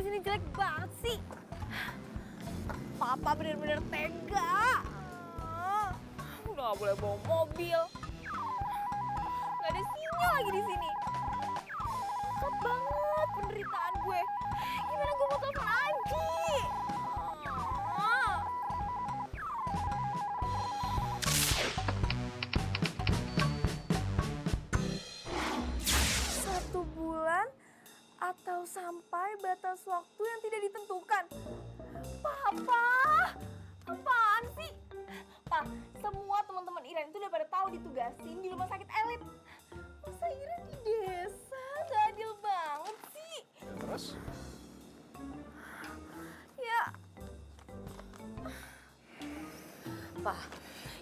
di sini jelek banget sih. Papa bener-bener tega. Udah gak boleh bawa mobil. Gak ada sinyal lagi di sini. Cepet banget penderitaan gue. Gimana gue mau telepon Anji? Satu bulan atau sampai batas waktu yang tidak ditentukan. Papa, apaan sih? Pak, semua teman-teman Iren itu udah pada tahu ditugasin di rumah sakit elit. Masa Iren di desa? Gak adil banget sih. Terus? Ya. Pak,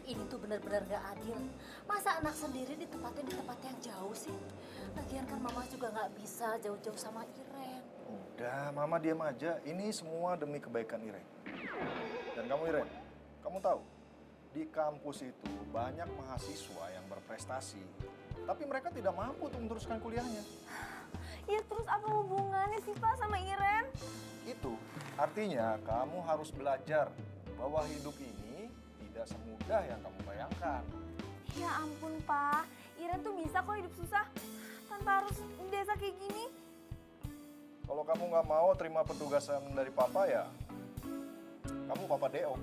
ini tuh benar-benar gak adil. Masa anak sendiri ditempatin di tempat yang jauh sih? Lagian kan mama juga gak bisa jauh-jauh sama Iren. Udah, Mama diam aja. Ini semua demi kebaikan Iren. Dan kamu Iren, kamu tahu, di kampus itu banyak mahasiswa yang berprestasi. Tapi mereka tidak mampu untuk meneruskan kuliahnya. Ya terus apa hubungannya sih Pak sama Iren? Itu artinya kamu harus belajar bahwa hidup ini tidak semudah yang kamu bayangkan. Ya ampun Pak, Iren tuh bisa kok hidup susah tanpa harus di desa kayak gini. Kalau kamu nggak mau terima petugasan dari Papa ya, kamu Papa Deo.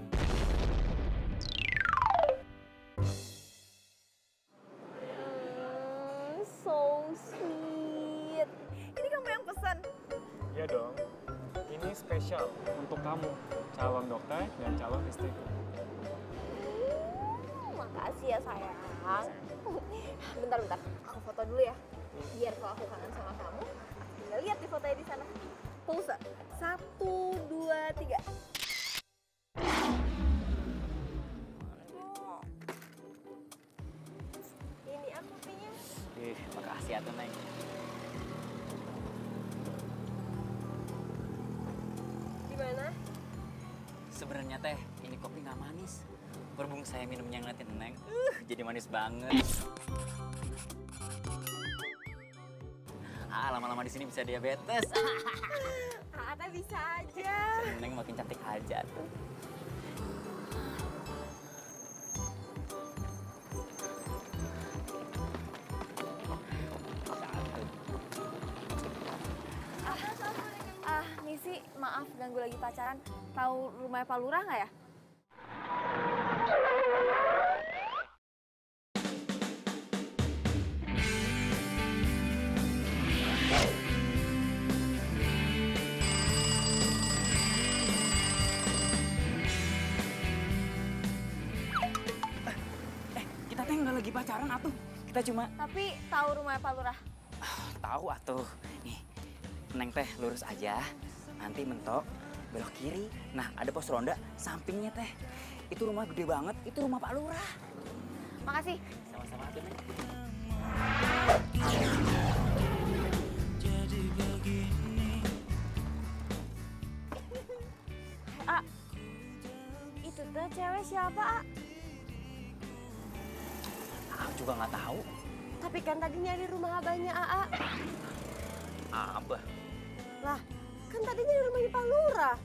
So sweet. Ini kamu yang pesan? Iya dong. Ini spesial untuk kamu, calon dokter dan calon istri. Makasih ya sayang. Bentar, aku foto dulu ya. Biar kalau aku kangen sama kamu, tinggal lihat di fotonya di sana. Pulsa. 1, 2, 3. Ini aku kopinya. Makasih ya, Neng. Gimana? Sebenarnya teh, ini kopi nggak manis. Berhubung saya minumnya ngeliatin Neng, jadi manis banget. Lama-lama di sini bisa diabetes. Ata bisa aja. Neng makin cantik aja tuh. Nisi, maaf ganggu lagi pacaran. Tahu rumah Pak Lurah nggak ya? Kita teh nggak lagi pacaran atuh. Kita cuma... Tapi tahu rumah Pak Lurah? Tahu atuh. Nih, Neng teh lurus aja. Nanti mentok, belok kiri. Nah, ada pos ronda sampingnya teh. Itu rumah gede banget, itu rumah Pak Lurah. Makasih. Sama-sama aja, Neng. A, itu tuh cewek siapa, A? Aku juga nggak tahu. Tapi kan tadi nyari rumah abahnya AA. Abah. Lah, kan tadi nyari rumahnya Pak Lurah.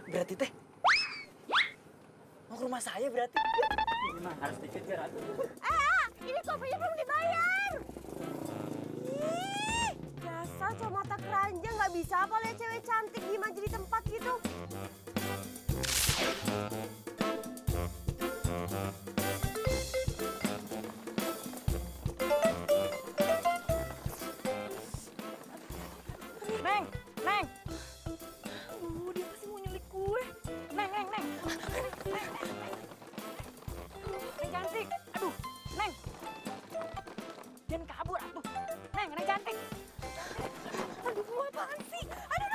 Berarti teh mau ke rumah saya berarti. Memang harus dikejar atuh. Ini kopinya belum dibayar. Ih, dasar cowok mata keranjang nggak bisa apa lihat cewek cantik gimana jadi tempat gitu. Neng, Neng. Dia pasti mau nyulik gue. Neng. Neng cantik. Aduh, Neng. Jangan kabur atuh. Neng cantik. Aduh, apaan sih? Aduh.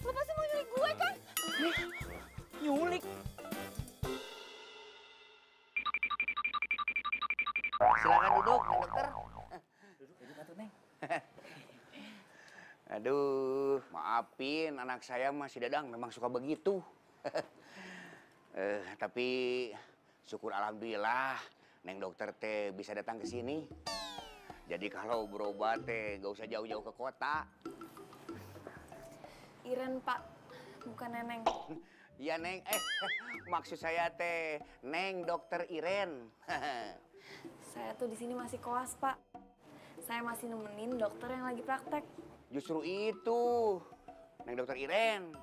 Lu pasti mau nyulik gue kan? Nyulik. Silakan duduk, Pak Dokter. Duduk atuh, Neng. Aduh, maafin anak saya masih Dadang memang suka begitu. Tapi syukur alhamdulillah Neng dokter teh bisa datang ke sini. Jadi kalau berobat teh gak usah jauh-jauh ke kota. Iren, Pak. Bukan Neneng. Iya Neng, maksud saya teh Neng dokter Iren. Saya tuh di sini masih koas, Pak. Saya masih nemenin dokter yang lagi praktek. Justru itu, Neng dokter Iren.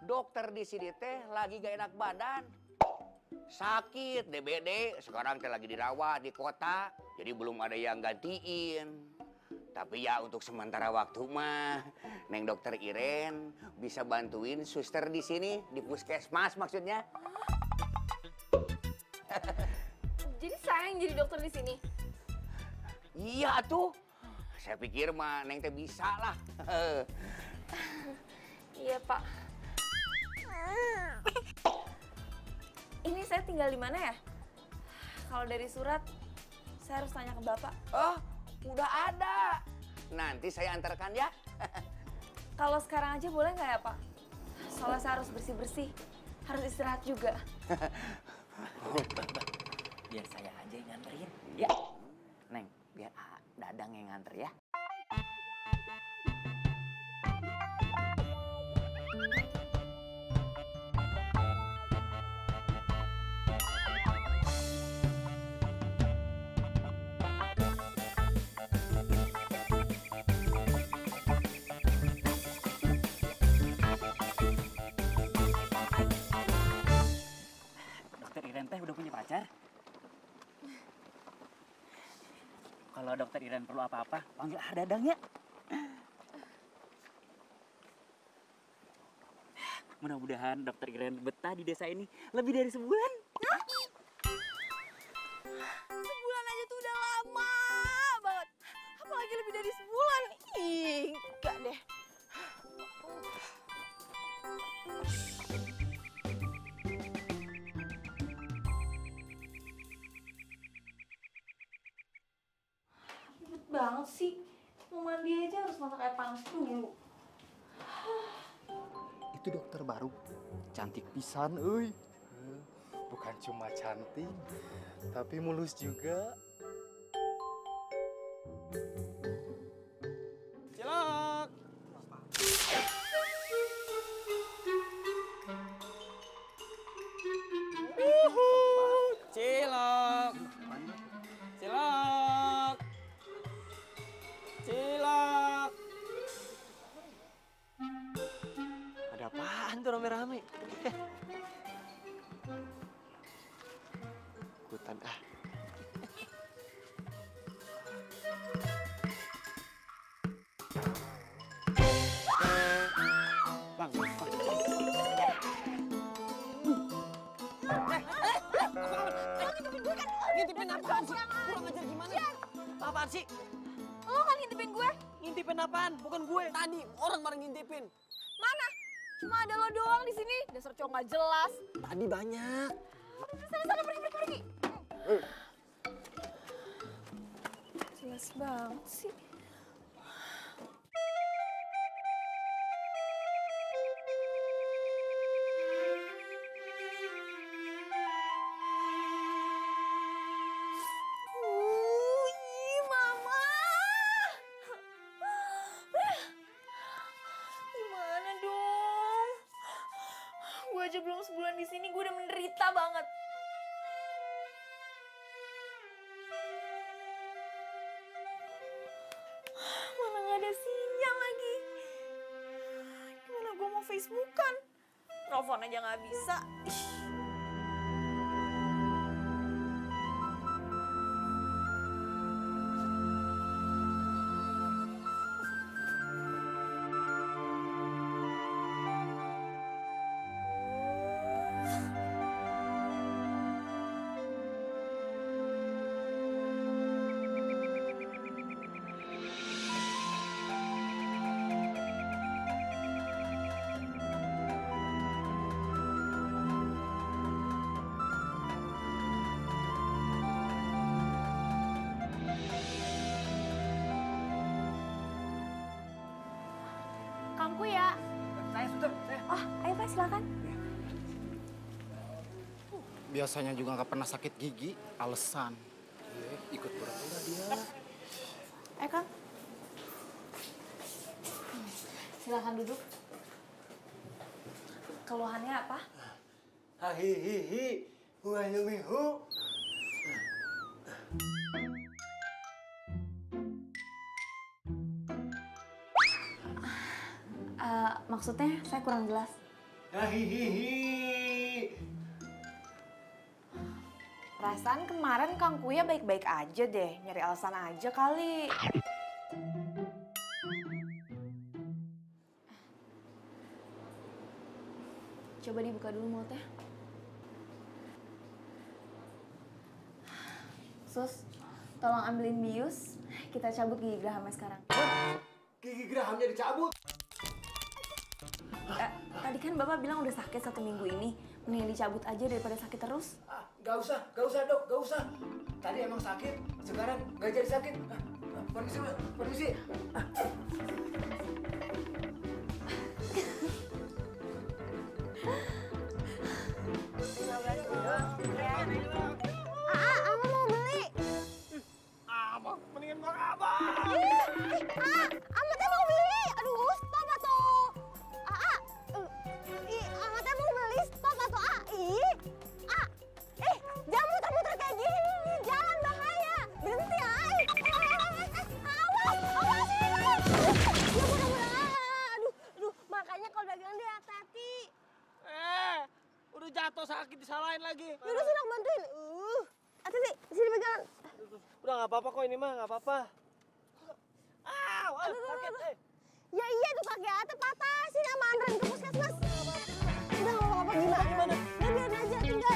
Dokter di sini teh lagi gak enak badan. Sakit, DBD, sekarang teh lagi dirawat di kota. Jadi belum ada yang gantiin. Tapi ya untuk sementara waktu mah, Neng dokter Iren bisa bantuin suster di sini, di puskesmas maksudnya. Jadi saya yang jadi dokter di sini? Iya tuh, saya pikir mah Neng teh bisa lah. Iya, Pak. Ini saya tinggal di mana ya? Kalau dari surat, saya harus tanya ke Bapak. Oh, udah ada. Nanti saya antarkan ya. Kalau sekarang aja boleh nggak ya, Pak? Soalnya saya harus bersih-bersih. Harus istirahat juga. Biar saya aja yang nganterin. Ya, Neng, biar Dadang yang nganter ya. Dokter Iren teh udah punya pacar? Kalau dokter Iren perlu apa-apa, panggil Dadang ya. Mudah-mudahan dokter Iren betah di desa ini lebih dari sebulan. Sebulan aja tuh udah lama banget. Apalagi lebih dari sebulan. Ih, enggak deh. Ribet banget sih. Mau mandi aja harus masak air panas dulu. Itu dokter baru. Cantik pisan, euy. Bukan cuma cantik, tapi mulus juga. Cilok. Cilok. Cilok. Cilok. Ada apaan tuh rame-rame? Ikutan ah. Bang, Ngintipin apaan sih? Kurang ajar gimana? Apaan sih? Lo kan ngintipin gue? Ngintipin apaan? Bukan gue. Tadi orang bareng ngintipin. Mana? Cuma ada lo doang di sini. Dasar cowok nggak jelas. Tadi banyak. Sana pergi. Jelas banget sih. Mama. Gimana dong? Gue aja belum sebulan di sini, gue udah menderita banget. Mana nggak ada sinyal lagi. Gimana gue mau Facebookan? Telepon aja nggak bisa. Ih. Kangku ya. Saya suster, saya. Oh, ayo Pak silakan. Biasanya juga nggak pernah sakit gigi, alasan. Iya, ikut pura-pura dia. Kang. Silakan duduk. Keluhannya apa? Hahihihi, huayumihu. Maksudnya saya kurang jelas. Hahihihi. Perasaan kemarin Kang Kuya baik-baik aja deh, nyari alasan aja kali. Coba dibuka dulu mulutnya. Sus, tolong ambilin bius, kita cabut gigi gerahamnya sekarang. Gigi gerahamnya dicabut. Tadi kan Bapak bilang udah sakit 1 minggu ini, mending dicabut aja daripada sakit terus. Gak usah dok, gak usah. Tadi emang sakit, sekarang gak jadi sakit. Permisi, permisi. Abang mau beli. Abang, mendingan bang abang. Amat mau beli. Aduh, stop atuh. Amat mau beli, stop atuh. Jangan muter-muter kayak gini nih, jalan bahaya. Berhenti, awas ini. Ya mudah-mudahan. Aduh, makanya kalau dagang dia hati-hati. Udah jatuh sakit disalahin lagi. Yaudah sini aku bantuin. Hati-hati, sini pegangan. Udah nggak apa-apa kok ini mah, nggak apa-apa. Sakit. Ya iya tuh kaki Ate patah. Sini sama Andren ke puskesmas. Udah nggak apa-apa gimana? Ya biarin aja tinggal.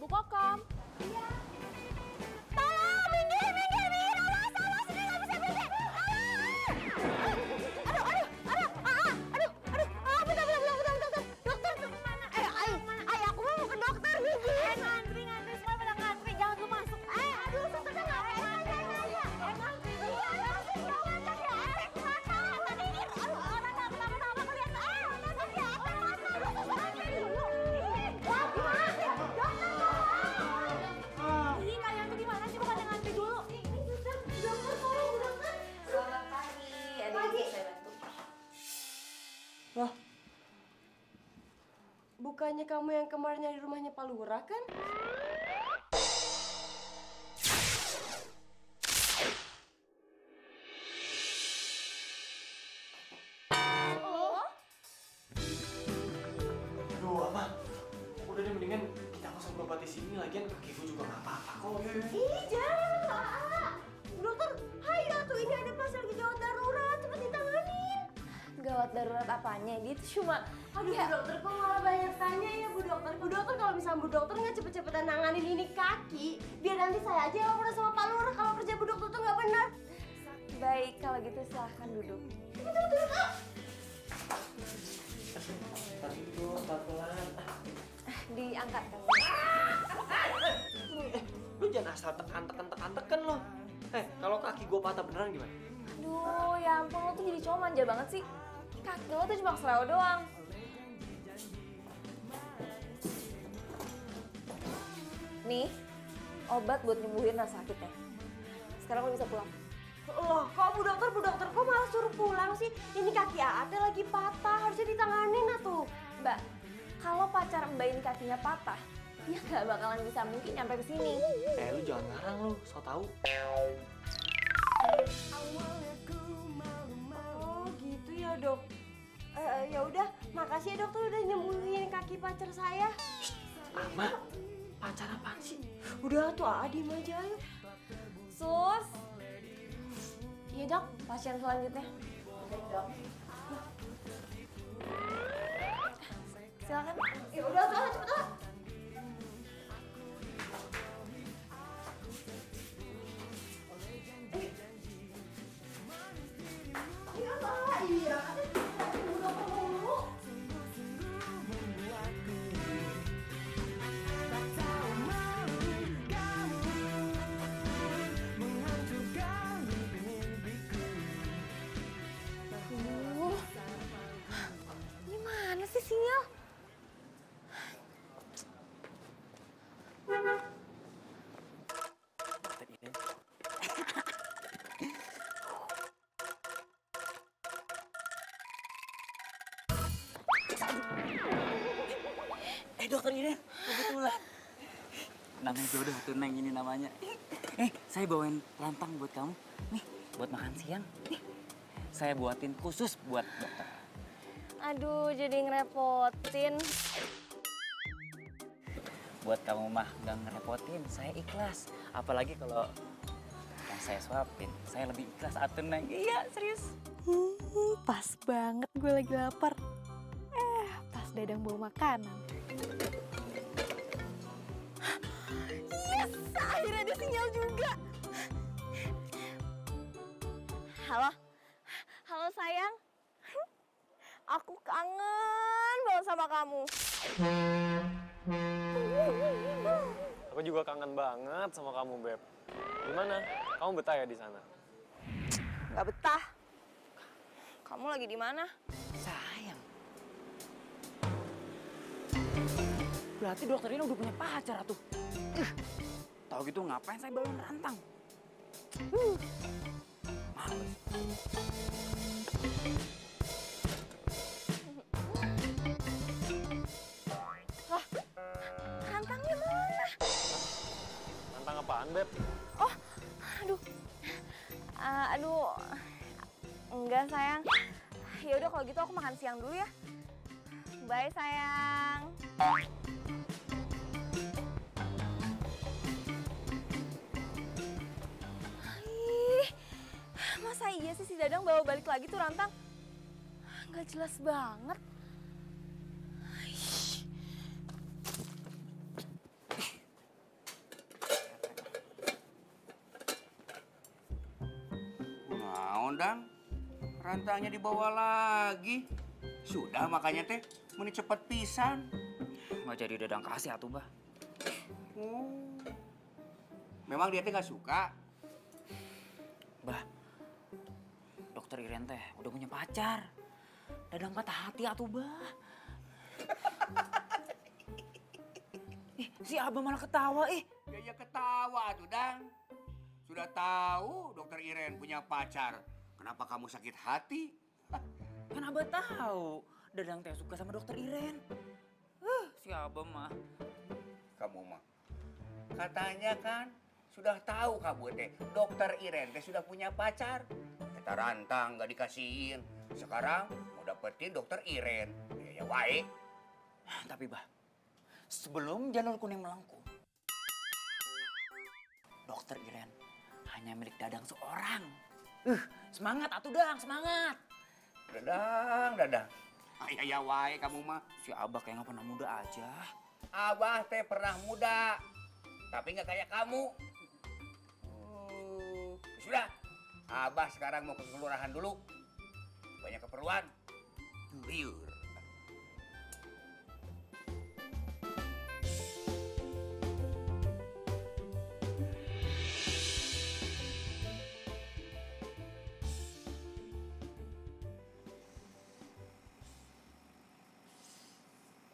Bu Kokom. Iya. Tolong, minggir. Awas, ini nggak bisa berhenti. Bentar. Dokter kemana? Ayo, aku mau ke dokter gigi. Ngantri, semua pada ngantri. Jangan lu masuk. Aduh, susternya ngapain aja. Emang iya, sih, jangan cek ya. Mata minggir. Aduh, kenapa keliatan? Mata ya, mata. Lu susternya dulu. Wah, gimana sih? Dokter, Ini kalian tuh gimana sih? Bukan yang ngantri dulu. dokter, tolong, dokter. Selamat pagi. Adik saya bantu. Loh, bukannya kamu yang kemarin nyari rumahnya Pak Lurah kan? Aduh, Ama. Udah deh mendingan kita nggak usah berobat di sini. Lagian kaki gue juga nggak apa-apa kok. Ih, jangan. Dokter, hayo tuh ini ada pasien lagi gawat darurat, cepet ditanganin. Gawat darurat apanya? Dia tuh cuma... Aduh, Bu Dokter, kok malah banyak tanya ya, Bu Dokter. Bu Dokter, kalau misalnya Bu Dokter nggak cepet-cepetan nanganin ini kaki, biar nanti saya aja yang laporan sama Pak Lurah kalau kerja Bu Dokter tuh nggak benar. Baik, kalau gitu silahkan duduk. Tapi itu pelan-pelan. Diangkat kan? Lu jangan asal tekan lo. Kalau kaki gue patah beneran gimana? Aduh, ya ampun, lo tuh jadi cowok manja banget sih. Kaki lo tuh cuma kesleo doang. Nih, obat buat nyembuhin rasa sakitnya. Sekarang lo bisa pulang. Loh, kok Bu Dokter kok malah suruh pulang sih? Ini kaki Ate lagi patah, harusnya ditanganin tuh. Mbak, kalau pacar Mbak ini kakinya patah, dia nggak bakalan bisa mungkin nyampe ke sini. Lu jangan ngarang lu, so tau. Oh, gitu ya, Dok. Ya udah, makasih ya dokter udah nyembuhin kaki pacar saya. Ama, pacar apaan sih? Udah tuh, diem aja ayo. Sus. Iya dok, pasien selanjutnya. Baik dok. Silakan. Ya udah tuh, cepet. Iya. Dokter Iren, kebetulan. Namanya jodoh tuh Neng ini namanya. Saya bawain rantang buat kamu. Nih, buat makan siang. Nih, saya buatin khusus buat dokter. Aduh, jadi ngerepotin. Buat kamu mah nggak ngerepotin, saya ikhlas. Apalagi kalau yang saya suapin, saya lebih ikhlas atuh Neng. Iya, serius. Pas banget gue lagi lapar. Pas Dadang bawa makanan. Yes, akhirnya ada sinyal juga. Halo, halo sayang. Aku kangen banget sama kamu. Aku juga kangen banget sama kamu, Beb. Gimana? Kamu betah ya di sana? Gak betah. Kamu lagi di mana? Sayang. Berarti dokter ini udah punya pacar tuh. Tahu gitu ngapain saya bawain rantang? Males. Lah, rantangnya mana? Rantang apaan, Beb? Oh, aduh. Aduh. Enggak, sayang. Ya udah kalau gitu aku makan siang dulu ya. Bye, sayang. Ih, masa iya sih si Dadang bawa balik lagi tuh rantang? Nggak jelas banget. Naon dang, rantangnya dibawa lagi. Sudah makanya teh, meni cepet pisan. Nggak jadi Dadang kasih atuh, Bah. Memang dia teh nggak suka. Bah, dokter Iren teh udah punya pacar. Dadang patah hati atuh, Bah. Si Abah malah ketawa, Ya ketawa tuh dang. Sudah tahu dokter Iren punya pacar. Kenapa kamu sakit hati? Kan Abah tahu Dadang teh suka sama dokter Iren. Si Abah mah. Kamu mah. Katanya kan sudah tahu kamu teh dokter Iren teh sudah punya pacar. Kita rantang nggak dikasihin. Sekarang mau dapetin dokter Iren. Ya baik. Tapi Bah, sebelum Janur Kuning melengkung, dokter Iren hanya milik Dadang seorang. Semangat atuh Dang, semangat. Dadang. Ya wae kamu mah. Si Abah kayak nggak pernah muda aja. Abah teh pernah muda, tapi nggak kayak kamu. Sudah, Abah sekarang mau ke kelurahan dulu. Banyak keperluan. Liur.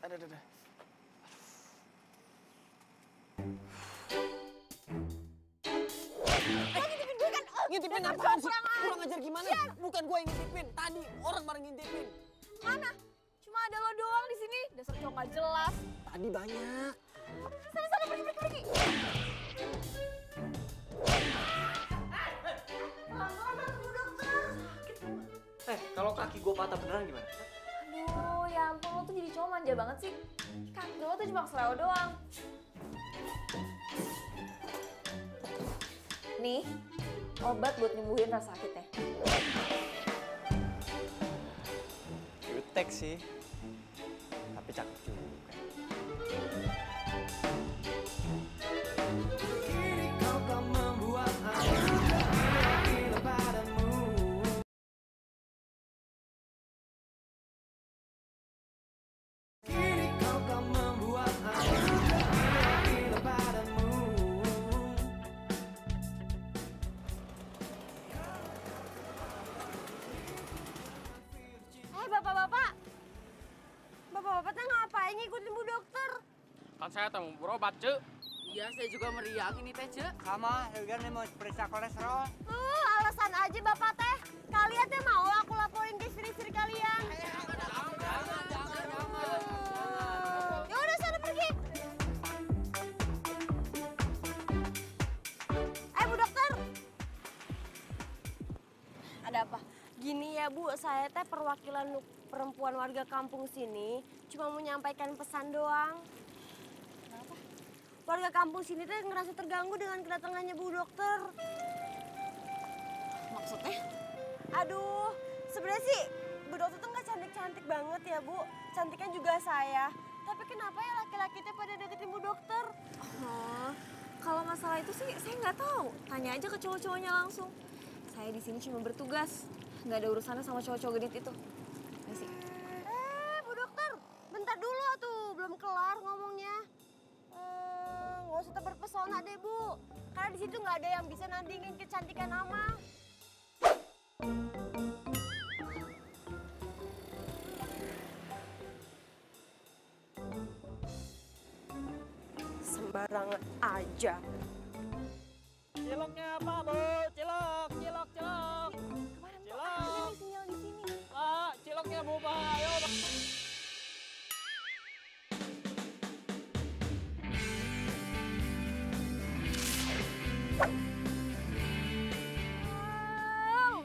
Ada. Ngintipin apaan sih? Kurang ajar gimana? Bukan gue yang ngintipin. Tadi orang bareng ngintipin. Mana? Cuma ada lo doang di sini. Dasar cowok nggak jelas. Tadi banyak. Sana pergi. Kalau kaki gue patah beneran gimana? Aduh, ya ampun lo tuh jadi cowok manja banget sih. Kaki lo tuh cuma keseleo doang. Nih, obat buat nyembuhin rasa sakitnya. Jutek sih. Tapi cakep juga. Bapak-bapak teh ngapain ngikutin Bu Dokter? Kan saya mau berobat, Cek. Iya, saya juga meriang ini teh, Cek. Sama, Eugen mau periksa kolesterol. Alasan aja Bapak teh. Kalian teh mau aku laporin ke istri-istri kalian? Jangan. Ya udah sana pergi. Bu, saya teh perwakilan perempuan warga kampung sini cuma mau menyampaikan pesan doang. Kenapa? Warga kampung sini teh ngerasa terganggu dengan kedatangannya Bu Dokter. Maksudnya? Aduh, sebenarnya sih Bu Dokter tuh nggak cantik-cantik banget ya Bu. Cantiknya juga saya. Tapi kenapa ya laki-laki teh pada deketin Bu Dokter? Oh, kalau masalah itu sih saya nggak tahu. Tanya aja ke cowok-cowoknya langsung. Saya di sini cuma bertugas, nggak ada urusannya sama cowok-cowok genit itu. Ini sih. Bu Dokter, bentar dulu tuh, belum kelar ngomongnya. Nggak usah terpesona deh Bu, karena di situ nggak ada yang bisa nandingin kecantikan Ama. Sembarangan aja. Ciloknya apa, Bu? Cilok, cilok, cilok. Cilok. Sinyal di sini. Pak, ciloknya Bu, Pak. Ayo, Pak.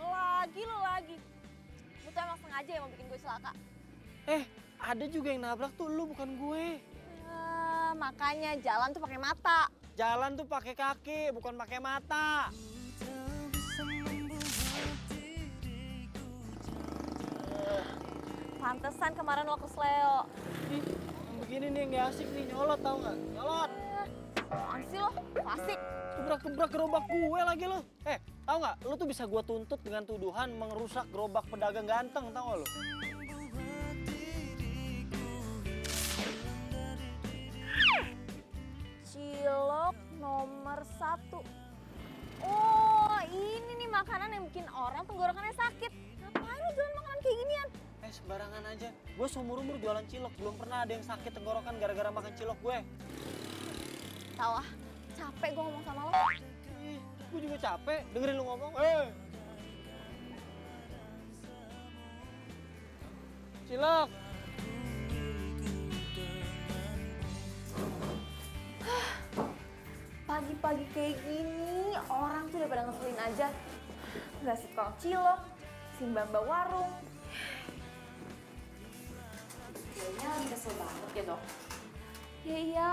Lagi lo lagi. Lu tuh emang sengaja yang mau bikin gue celaka. Ada juga yang nabrak tuh lu, bukan gue. Makanya jalan tuh pakai mata. Jalan tuh pakai kaki, bukan pakai mata. Pantesan kemarin lo kesleo. Ih, yang begini nih yang gak asik nih, nyolot tau gak? Nyolot. Apaan sih lo? Klasik. Gebrak-gebrak gerobak gue lagi lo. Tau gak? Lo tuh bisa gue tuntut dengan tuduhan merusak gerobak pedagang ganteng, tau gak lo? Cilok nomor 1. Oh, ini nih makanan yang bikin orang tenggorokannya sakit. Ngapain lo jualan makanan kayak ginian? Sembarangan aja. Gue seumur-umur jualan cilok, belum pernah ada yang sakit tenggorokan gara-gara makan cilok gue. Tahu ah, capek gue ngomong sama lo. Gue juga capek dengerin lu ngomong. Cilok. Pagi-pagi kayak gini, orang tuh udah pada ngeselin aja. Nggak si tukang cilok, si mbak-mbak warung. Kayaknya lagi kesel banget ya, Dok. Ya iya,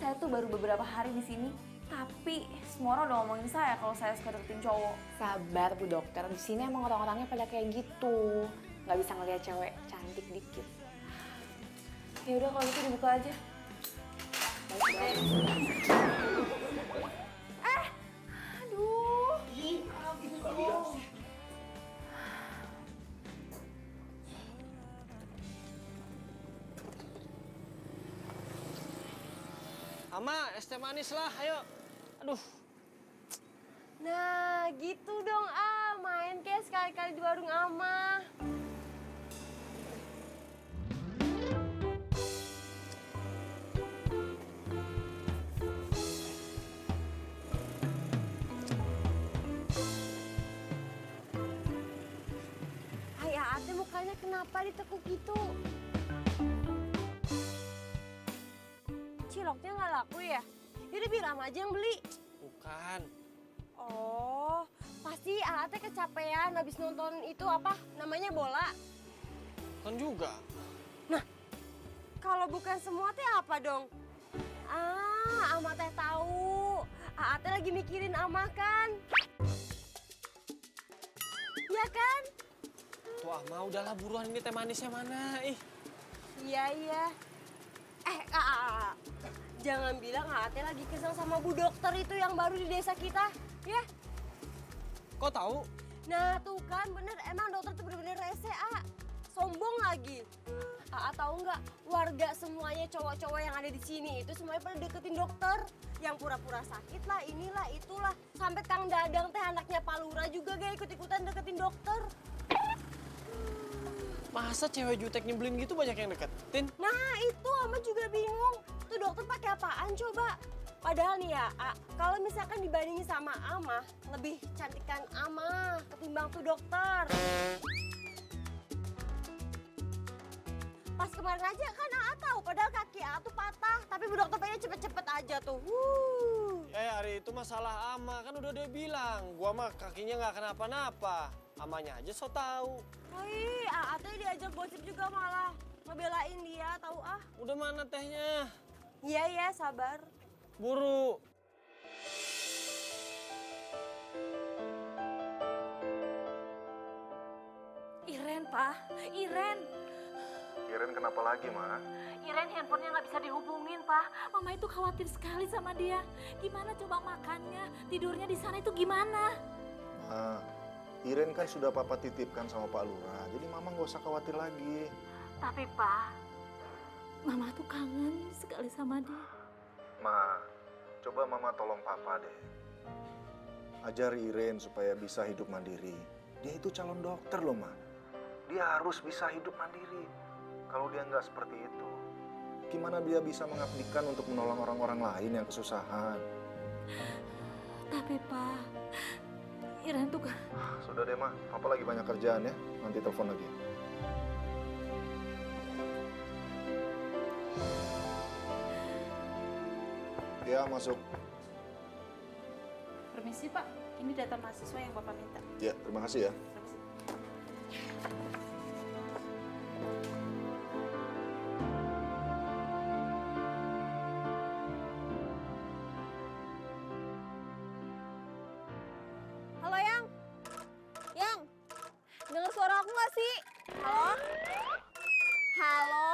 saya tuh baru beberapa hari di sini. Tapi semua orang udah ngomongin saya kalau saya suka deketin cowok. Sabar Bu Dokter, di sini emang orang-orangnya pada kayak gitu. Nggak bisa ngelihat cewek cantik dikit. Ya udah kalau gitu dibuka aja. Aduh. Ama, es teh manis lah, ayo. Aduh. Nah, gitu dong, main kayak sekali-kali di warung Ama. Ate mukanya kenapa ditekuk gitu? Ciloknya nggak laku ya? Jadi biar Ama aja yang beli. Bukan. Oh, pasti Ate kecapean habis nonton itu apa? Namanya bola. Kan juga. Nah, kalau bukan semua teh apa dong? Ama teh tahu. Ate lagi mikirin Ama kan? Iya kan? Tuh Ama, udahlah buruan, ini teh manisnya mana? Iya. Jangan bilang Ate lagi kesel sama Bu Dokter itu yang baru di desa kita, ya? Kok tahu? Nah tuh kan bener, emang dokter tuh bener-bener rese, sombong lagi. Tahu nggak, warga semuanya cowok-cowok yang ada di sini itu semuanya pada deketin dokter. Yang pura-pura sakit lah, inilah, itulah. Sampai Kang Dadang teh anaknya Pak Lurah juga gak ikut-ikutan deketin dokter. Masa cewek jutek nyebelin gitu banyak yang deketin? Nah itu Ama juga bingung. Tuh dokter pakai apaan coba? Padahal nih ya, kalau misalkan dibandingin sama Ama, lebih cantikan Ama ketimbang tuh dokter. Pas kemarin aja kan tahu, padahal kaki tuh patah, tapi Bu Dokter pengen cepet-cepet aja tuh. Hari itu masalah Ama, kan udah dia bilang, gua mah kakinya nggak kenapa-napa. Amanya aja so tahu. Ih, Ate diajak gosip juga malah ngebelain dia, tahu ah. Udah mana tehnya? Iya, sabar. Buru. Iren, Pak. Iren. Iren kenapa lagi, Ma? Iren handphonenya nggak bisa dihubungin, Pak. Mama itu khawatir sekali sama dia. Gimana coba makannya, tidurnya di sana itu gimana? Ma, Iren kan sudah Papa titipkan sama Pak Lurah, jadi Mama nggak usah khawatir lagi. Tapi, Pak, Mama tuh kangen sekali sama dia. Ma, coba Mama tolong Papa deh. Ajari Iren supaya bisa hidup mandiri. Dia itu calon dokter loh, Ma. Dia harus bisa hidup mandiri. Kalau dia nggak seperti itu, gimana dia bisa mengabdikan untuk menolong orang-orang lain yang kesusahan? Tapi, Pak, Iren tuh kan... Sudah deh, Ma. Papa lagi banyak kerjaan ya. Nanti telepon lagi. Ya, masuk. Permisi Pak, ini data mahasiswa yang Bapak minta. Ya, terima kasih ya. Halo, Yang. Yang, dengar suara aku nggak sih? Halo? Halo?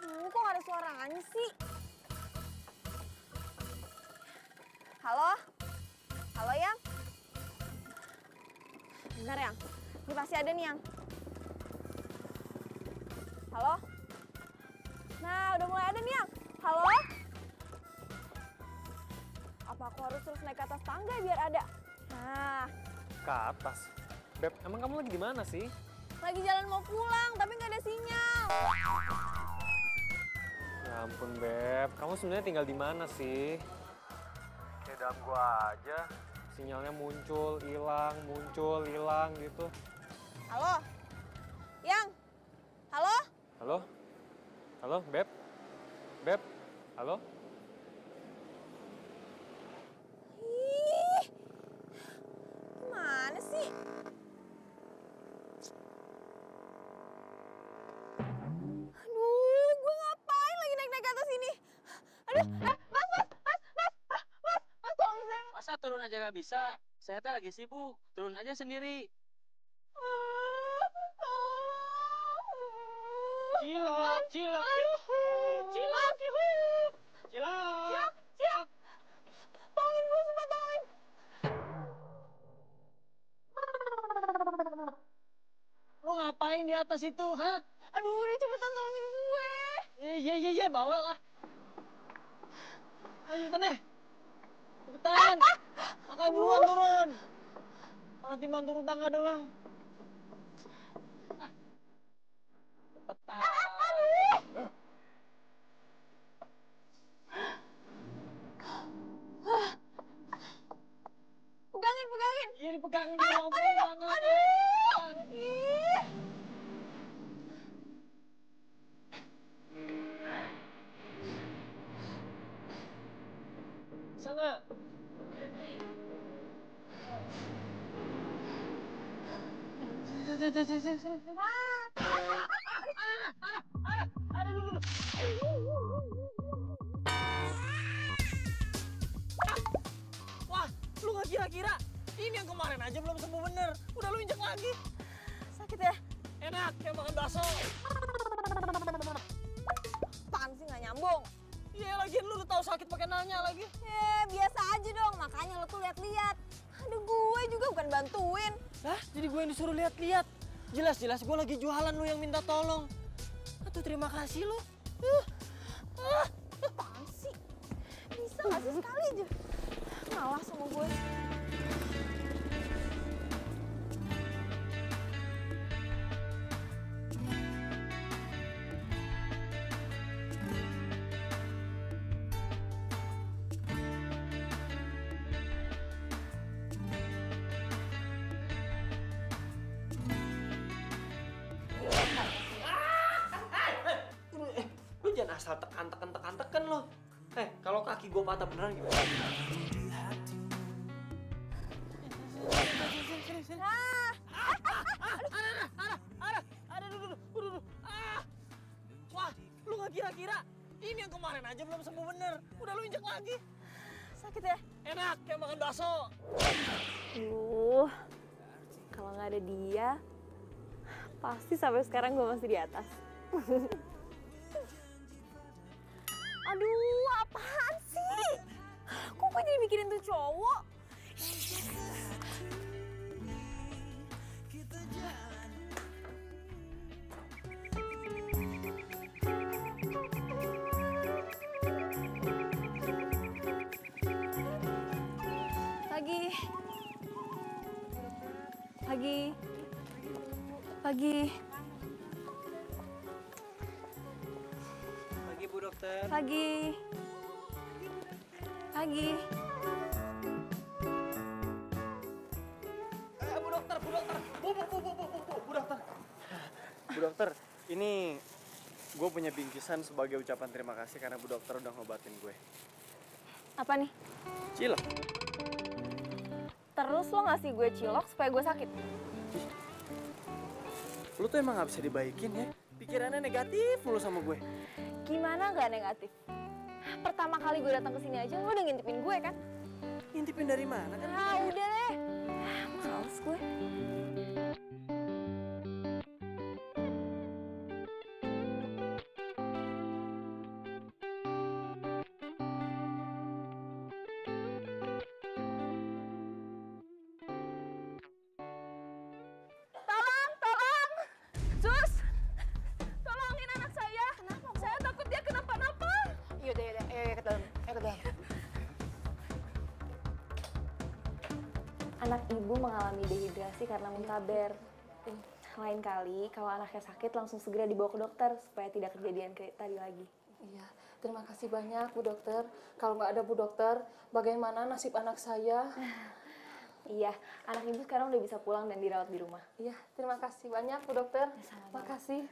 Aduh, kok nggak ada suaranya sih? Halo? Halo, Yang? Bentar, Yang. Ini pasti ada nih, Yang. Halo? Nah, udah mulai ada nih, Yang. Halo? Apa aku harus terus naik ke atas tangga biar ada? Nah, Ke atas. Beb, emang kamu lagi di mana sih? lagi jalan mau pulang, tapi nggak ada sinyal. Ya ampun, Beb. Kamu sebenarnya tinggal di mana sih? Kayak dalam gua aja. Sinyalnya muncul, hilang gitu. Halo? Yang? Halo? Halo? Halo, Beb? Beb? Halo? Ih, gimana sih? Aduh, gue ngapain lagi naik-naik ke atas ini? Aduh, mas, tolong saya. Masa turun aja nggak bisa? Saya teh lagi sibuk. Turun aja sendiri. Cilok, cilok, cilok, cilok. Tolongin gue, sumpah tolongin. Lu ngapain di atas itu, ha? Aduh, udah cepetan tolongin gue. Iya, bawa lah. Ayo, cepetan deh. Cepetan. Makanya buruan turun. Malah timbang turun tangga doang. Cepetan. Pegangin. Iya, dipegangin dulu. Aduh. Ih. Sana. Wah, lu nggak kira-kira? Ini yang kemarin aja belum sembuh bener. Udah lu injek lagi. Sakit ya? Enak, kayak makan bakso. Apaan sih nggak nyambung? Iya, lagian lu udah tahu sakit pakai nanya lagi. Biasa aja dong, makanya lo tuh lihat-lihat. Aduh, gue juga bukan bantuin. Lah, jadi gue yang disuruh lihat-lihat. Jelas-jelas gue lagi jualan, lu yang minta tolong. Aduh, terima kasih lu. Apaan sih? Bisa nggak sih sekali aja? Ngalah sama gue. Lu jangan asal tekan lo. Kalau kaki gue patah beneran gimana? Nah, Aduh. Wah, lu nggak kira-kira ini yang kemarin aja belum sembuh bener, udah lu injek lagi. Sakit ya? Enak kayak makan bakso. Kalau nggak ada dia, pasti sampai sekarang gue masih di atas. Aduh, apaan sih? Kok gue jadi mikirin tuh cowok? Pagi. Pagi Bu Dokter. Pagi. Bu Dokter. Bu Dokter, ini gue punya bingkisan sebagai ucapan terima kasih karena Bu Dokter udah ngobatin gue. Apa nih? Cilok. Terus lo ngasih gue cilok supaya gue sakit? Lu tuh emang gak bisa dibaikin ya? Pikirannya negatif mulu sama gue. Gimana nggak negatif? Pertama kali gue datang ke sini aja lo udah ngintipin gue kan? Ngintipin dari mana kan? Ah, udah deh. Males gue. Tolong! Sus! Tolongin anak saya. Kenapa? Saya takut dia kenapa-napa. Yaudah, ayo ke dalam. Anak ibu mengalami dehidrasi karena muntaber. Lain kali kalau anaknya sakit langsung segera dibawa ke dokter supaya tidak kejadian kayak tadi lagi. Iya, terima kasih banyak Bu Dokter. Kalau nggak ada Bu Dokter, bagaimana nasib anak saya? Iya, anak ibu sekarang udah bisa pulang dan dirawat di rumah. Iya, terima kasih banyak Bu Dokter. Terima kasih.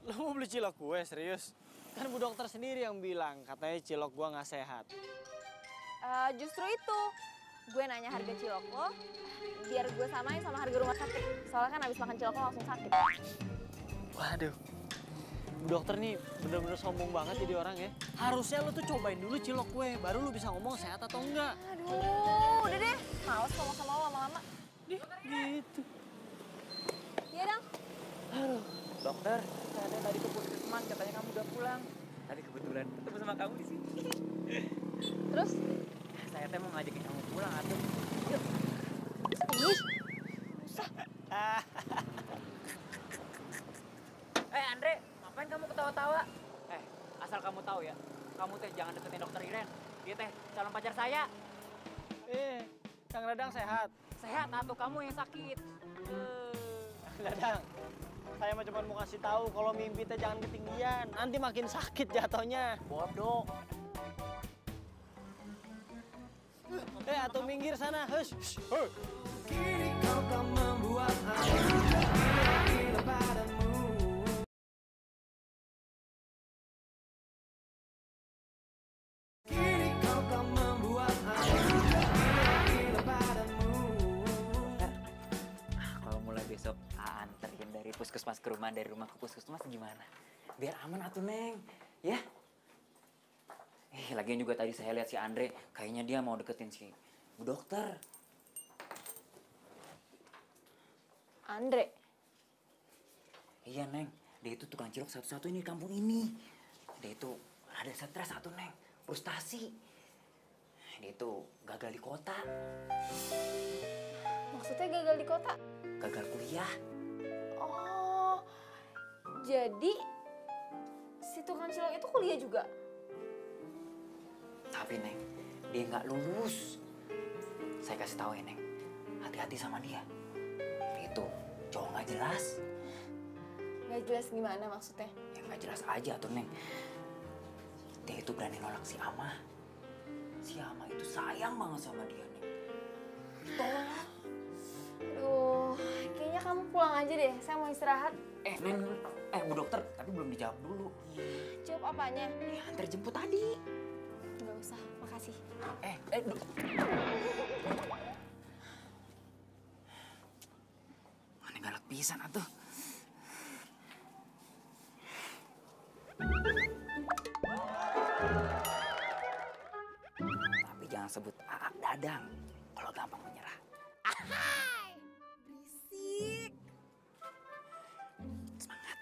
Lo mau beli cilok gue, serius? Kan Bu Dokter sendiri yang bilang, katanya cilok gue nggak sehat. Justru itu, gue nanya harga cilok lo, biar gue samain sama harga rumah sakit. Soalnya kan abis makan cilok lo langsung sakit. Waduh, Bu Dokter nih bener-bener sombong banget jadi orang ya. Harusnya lo tuh cobain dulu cilok gue, baru lo bisa ngomong sehat atau enggak. Aduh, udah deh, males ngomong sama lo lama-lama. Gitu. Iya dong. Aduh, dokter, saya tadi ke puskesmas katanya kamu udah pulang. Tadi kebetulan ketemu sama kamu di sini. Terus? Saya teh mau ngajakin kamu pulang atuh. Yuk. Ih, susah. Andre, ngapain kamu ketawa-tawa? Asal kamu tahu ya, kamu teh jangan deketin dokter Iren. Dia teh calon pacar saya. Kang Dadang sehat. Sehat atau kamu yang sakit? Kang Dadang, saya mah cuma mau kasih tahu kalau mimpi teh jangan ketinggian. Nanti makin sakit jatuhnya. Bodoh. Atau minggir sana, hush. Kini kau tak membuat aku gila padamu. Kini kau tak membuat aku gila padamu. Kalau mulai besok anterin dari puskesmas ke rumah, dari rumah ke puskesmas gimana? Biar aman atuh Neng, ya? Lagian juga tadi saya lihat si Andre, kayaknya dia mau deketin si Bu Dokter. Andre? Iya Neng, dia itu tukang cilok satu-satunya di kampung ini. Dia itu ada stres satu Neng, frustasi. Dia itu gagal di kota. Maksudnya gagal di kota? Gagal kuliah. Oh, jadi si tukang cilok itu kuliah juga? Tapi Neng, dia nggak lulus. Saya kasih tahu ya Neng, hati-hati sama dia. Dia itu cowok nggak jelas. Nggak jelas gimana maksudnya? Ya nggak jelas aja tuh Neng. Dia itu berani nolak si Ama. Si Ama itu sayang banget sama dia Neng. Tolak. Aduh, kayaknya kamu pulang aja deh. Saya mau istirahat. Neng, Bu Dokter, tapi belum dijawab dulu. Jawab apanya? Ya, antar jemput tadi. Nggak usah, makasih. Mana galak pisan atuh. Tapi jangan sebut Aak Dadang kalau gampang menyerah. Ahai! Berisik. Semangat.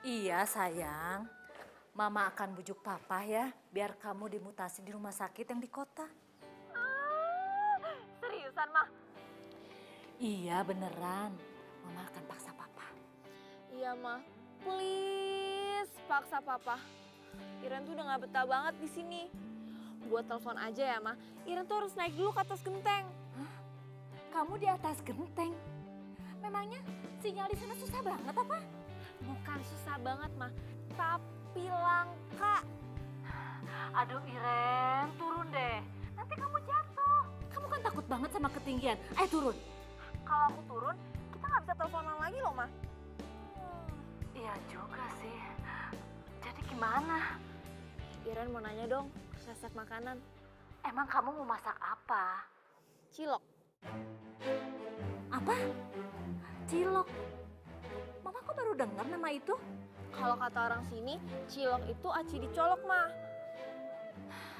Iya sayang, Mama akan bujuk Papa ya, biar kamu dimutasi di rumah sakit yang di kota. Seriusan, Mah? Iya beneran, Mama akan paksa Papa. Iya, Mah. Please, paksa Papa. Iren tuh udah gak betah banget di sini. Buat telepon aja ya, Mah. Iren tuh harus naik dulu ke atas genteng. Hah? Kamu di atas genteng? Memangnya sinyal di sana susah banget apa? Bukan susah banget, Mah. Tapi langka. Aduh Iren, turun deh. Nanti kamu jatuh. Kamu kan takut banget sama ketinggian. Ayo turun. Kalau aku turun, kita gak bisa teleponan lagi loh, Mah. Iya juga sih. Jadi gimana? Iren mau nanya dong, resep makanan. Emang kamu mau masak apa? Cilok. Apa? Cilok? Mama kok baru dengar nama itu? Kalau kata orang sini, cilok itu aci dicolok, Mah.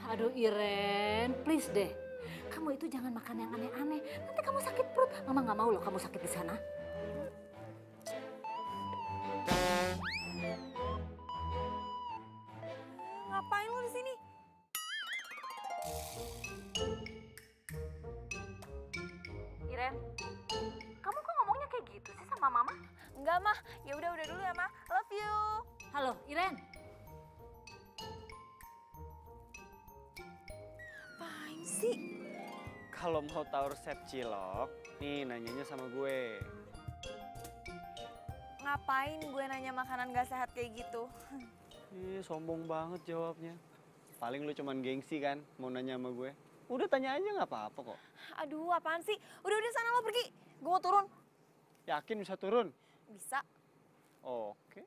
Aduh Iren, please deh. Kamu itu jangan makan yang aneh-aneh. Nanti kamu sakit perut. Mama nggak mau loh kamu sakit di sana. Ngapain lu di sini? Iren, kamu kok ngomongnya kayak gitu sih sama Mama? Enggak, Mah. Ya udah dulu ya, Mah. Love you. Halo, Iren. Apaan sih? Kalau mau tahu resep cilok, nih nanyanya sama gue. Ngapain gue nanya makanan gak sehat kayak gitu? Sombong banget jawabnya. Paling lu cuman gengsi kan mau nanya sama gue. Udah tanya aja nggak apa-apa kok. Aduh, apaan sih? Udah sana lo pergi. Gue mau turun. Yakin bisa turun? Bisa. Oke.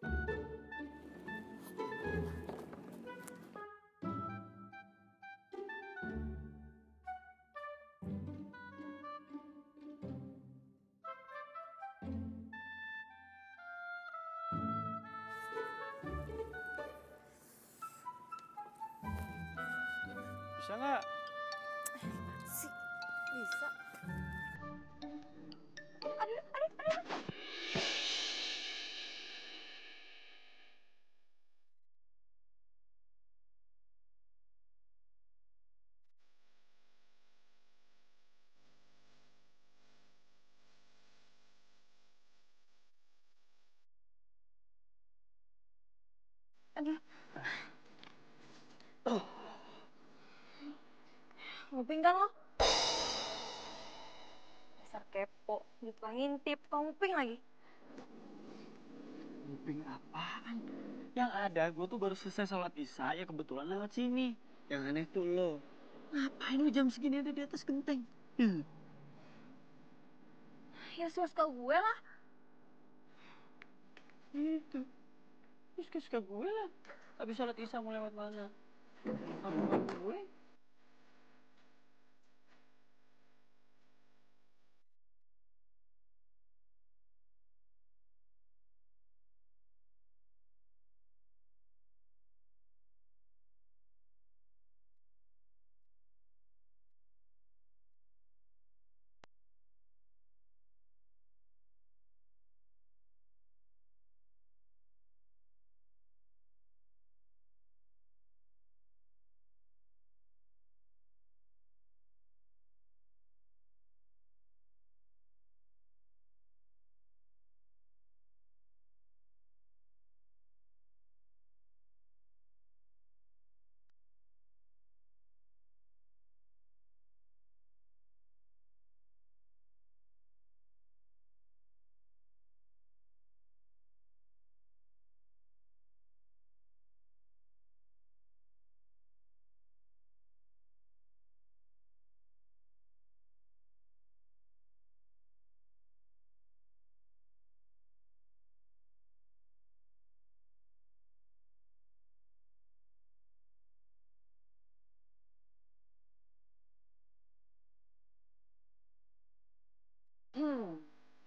Bisa nggak? Sih, bisa. Aduh. Nguping kan lo? Dasar kepo, lupa ngintip, kamu nguping lagi. Nguping apaan? Yang ada gue tuh baru selesai sholat isya ya kebetulan lewat sini. Yang aneh tuh lo. Ngapain lu jam segini ada di atas genteng? Ya suka gue lah. Itu. Suka-suka gue lah. Habis sholat isya mau lewat mana? Ganggu gue.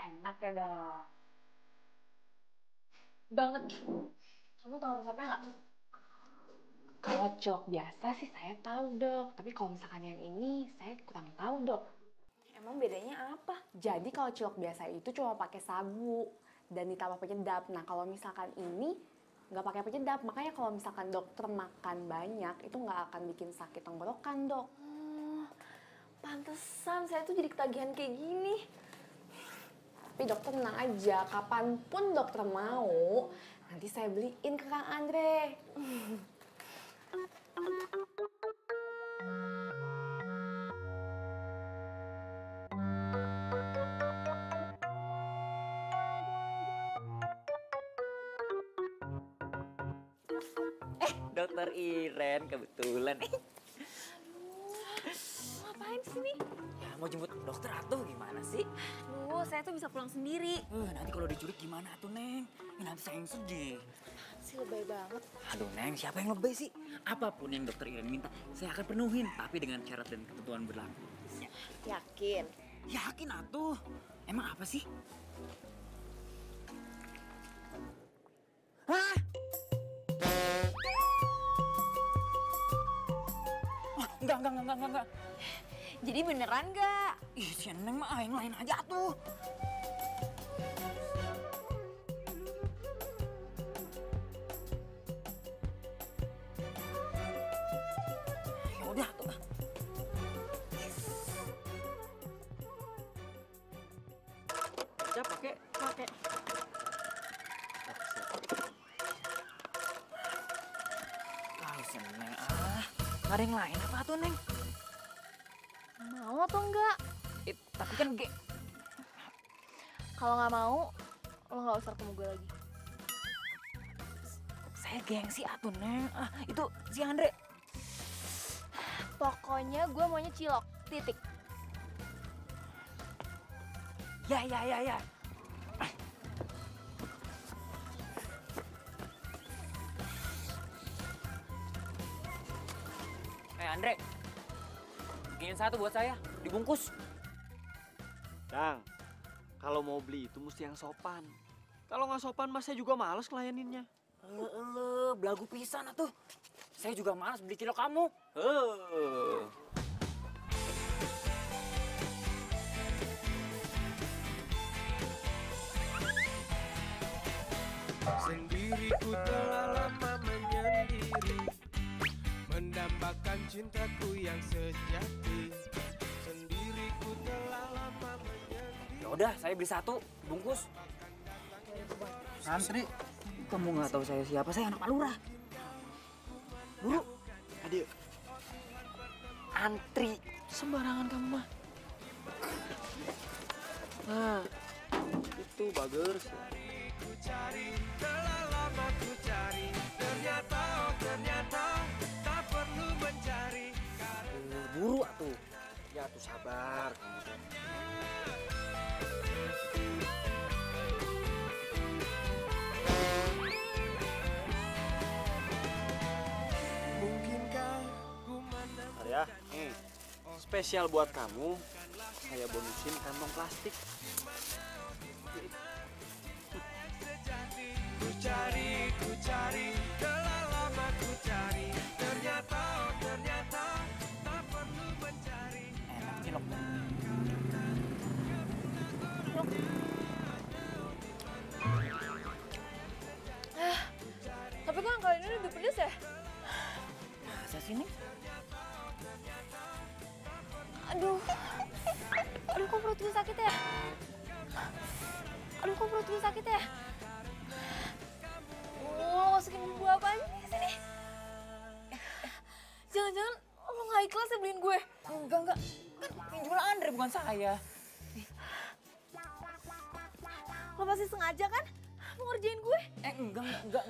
Enak ya dong. Banget. Kamu tahu resepnya nggak? Kalau cilok biasa sih saya tahu dok, tapi kalau misalkan yang ini saya kurang tahu dok. Emang bedanya apa? Jadi kalau cilok biasa itu cuma pakai sagu dan ditambah penyedap. Nah kalau misalkan ini nggak pakai penyedap, makanya kalau misalkan dokter makan banyak itu nggak akan bikin sakit tenggorokan dok. Pantesan saya tuh jadi ketagihan kayak gini. Tapi dokter tenang aja, kapanpun dokter mau, nanti saya beliin ke Kang Andre. Dokter Iren kebetulan. Ngapain sih nih? Ya mau jemput dokter atuh gimana sih? Duh, saya tuh bisa pulang sendiri. Nanti kalau diculik gimana tuh Neng? Nanti saya yang sedih. Sih lebay banget. Aduh Neng, siapa yang lebay sih? Apapun yang dokter Iren minta, saya akan penuhin. Tapi dengan syarat dan ketentuan berlaku. Yakin? Yakin atuh. Emang apa sih? Hah? Enggak. Jadi beneran nggak? Ih, si Neng mah yang lain aja tuh. Ya udah tuh. Siap pakai. Ah, si Neng Gak ada yang lain apa tuh Neng? Mau atau enggak? Tapi kan Kalau nggak mau, lo nggak usah ketemu gue lagi. Saya gengsi atuh Neng. Itu si Andre. Pokoknya gue maunya cilok, titik. Ya. Andre, bikinin satu buat saya, dibungkus. Dang, kalau mau beli itu mesti yang sopan. Kalau nggak sopan, mas saya juga males ngelayaninnya. Belagu pisan atuh. Saya juga malas beli cilok kamu. Sendiriku telah lama menyendiri, mendambakan cintaku yang sejati. Sendiriku telah lama menyendiri. Ya udah, saya beli satu, bungkus. Santri. Kamu nggak tahu saya siapa? Saya anak Pak Lurah. Buru. Adik. Antri. Sembarangan kamu mah. Nah, itu bagus. Ku cari, telah lama ku cari. Ternyata, oh ternyata tak perlu mencari. Buru atuh. Ya tuh sabar kamu. Arya, spesial buat kamu, saya bonusin kantong plastik. Ku cari, telah lama ku cari. Ternyata, oh ternyata tak perlu mencari. Enak cilok. Tapi kok yang kali ini lebih pedes ya? Masa sih nih? Aduh, kok perut gue sakit ya? Kok perut gue sakit ya? Masukin bumbu apaan nih sini? Jangan-jangan lo nggak ikhlas ya beliin gue? Enggak. Kan yang jual Andre bukan saya. Lo pasti sengaja kan mau ngerjain gue? Enggak.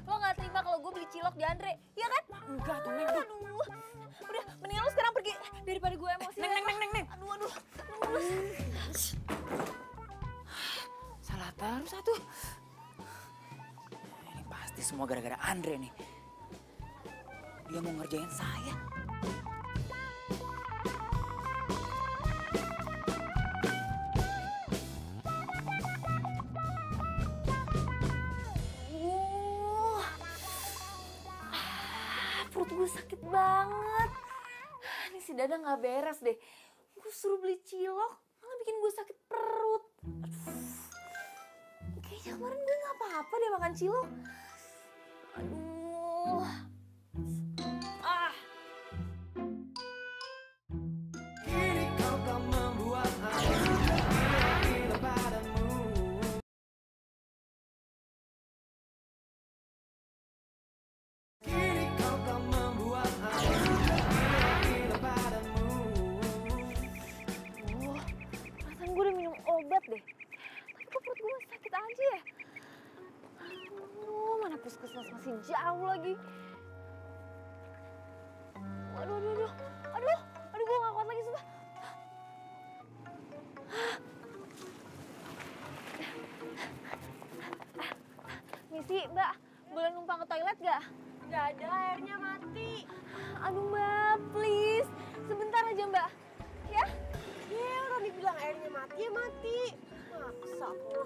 Lo nggak terima kalau gue beli cilok di Andre, iya kan? Enggak tuh, Neng. Aduh, udah mendingan lo sekarang pergi daripada gue emosi. Neng. Aduh. Salah terus satu. Ini pasti semua gara-gara Andre nih. Dia mau ngerjain saya. Perut gue sakit banget. Ini si Dada nggak beres deh. Gue suruh beli cilok, malah bikin gue sakit perut. Aduh. Kayaknya kemarin gue nggak apa-apa deh makan cilok. Aduh. Kini kau tak membuat aku gila padamu. Kini kau tak membuat aku gila padamu. Perasaan gue udah minum obat deh. Tapi kok perut gue masih sakit aja ya? Aduh, mana puskesmas masih jauh lagi. Aduh, gue gak kuat lagi sumpah. Misi, Mbak, boleh numpang ke toilet gak? Gak ada, airnya mati. Aduh Mbak, please. Sebentar aja Mbak, ya? Ya, orang dibilang airnya mati, ya mati. Maksa aku.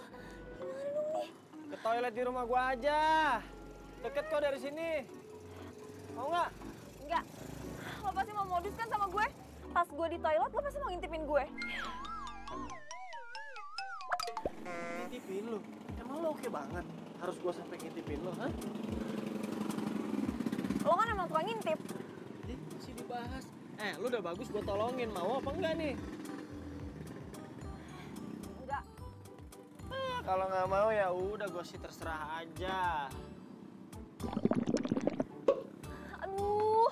Gimana dong nih? Ke toilet di rumah gua aja. Deket kok dari sini. Mau nggak? Enggak. Lo pasti mau modus kan sama gue? Pas gue di toilet, lo pasti mau ngintipin gue. Ngintipin lu? Emang lo oke banget? Harus gua sampai ngintipin lo, hah? Lo kan emang tukang ngintip. Masih dibahas. Lu udah bagus gua tolongin. Mau apa enggak nih? Enggak. Kalau nggak mau ya udah gua sih terserah aja. Aduh,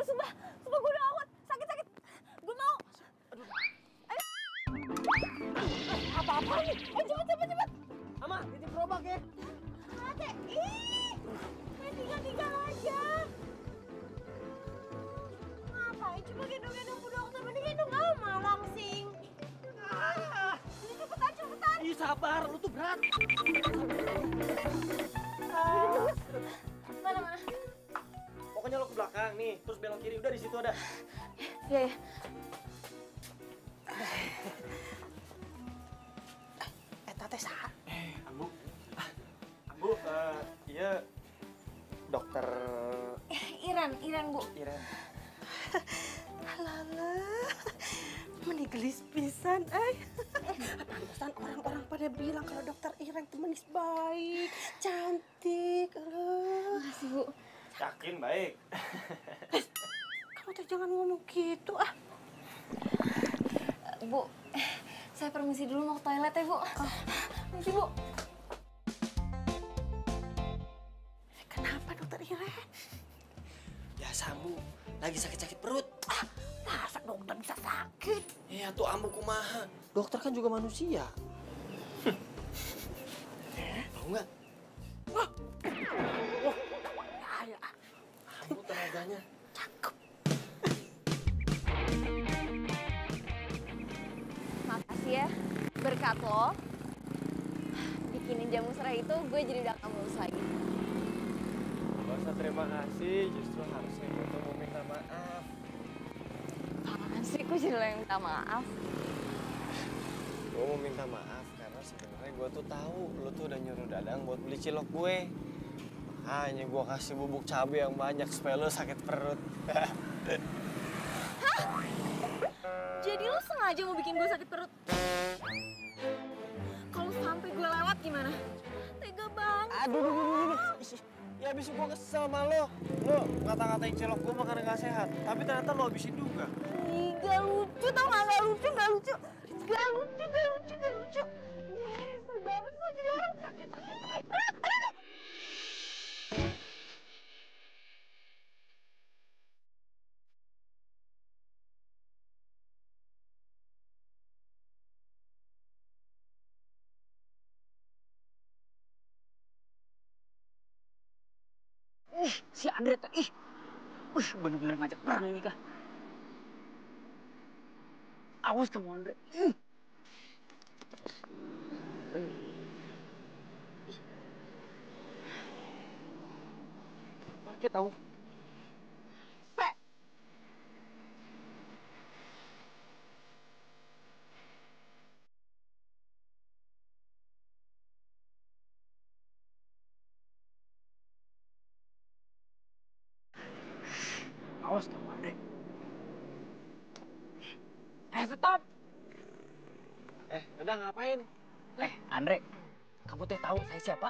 sumpah gue udah awet, sakit. Gue mau. Ayo. Apa-apa nih? Cepet. Ama, titip gerobak ya. Ate, main tinggal aja. Ngapain coba gendong-gendong Bu Dokter? Mending gendong Alma langsing. Ini cepetan. Ih, sabar, lu tuh berat. Mana? pokoknya lo ke belakang nih, terus belok kiri, udah di situ ada. Iya, ya. Tete sah. Ambu. Ambu, iya dokter Iren, Bu. Iren. Alah, menigelis pisan, pantesan orang-orang pada bilang kalau dokter Iren tuh manis baik, cantik. Makasih, Bu. Yakin baik. Kamu tuh jangan ngomong gitu, Bu, saya permisi dulu mau ke toilet ya, Bu. Permisi, Bu. Kenapa dokter Iren? Biasa, Bu. Lagi sakit-sakit perut. Masa dokter bisa sakit? Iya tuh ambu kumaha. Dokter kan juga manusia. Mau nggak? Wah, ya. Ambu tenaganya. Makasih ya. Berkat lo, bikinin jamu serai itu gue jadi udah mulus lagi. Gak usah terima kasih, justru harusnya gue tuh mau minta maaf. Apaan sih, gue jadi lo yang minta maaf? Gue mau minta maaf karena sebenarnya gue tuh tahu lo tuh udah nyuruh Dadang buat beli cilok gue. Hanya gue kasih bubuk cabai yang banyak supaya lo sakit perut. Hah? Jadi lo sengaja mau bikin gue sakit perut? Kalau sampai gue lewat gimana? Tega banget. Aduh. Ya abis gue kesel sama lo. Lo ngata-ngatain cilok gue makanan gak sehat. Tapi ternyata lo habisin juga. Ih, gak lucu tau gak? Gak lucu. Gak lucu. Nyesel banget gue jadi orang sakit. Si Andre tuh, bener-bener ngajak perang ini kah? Awas kamu Andre. Pakai tahu. Awas kamu Andre. Stop. Udah ngapain? Andre, kamu teh tahu saya siapa?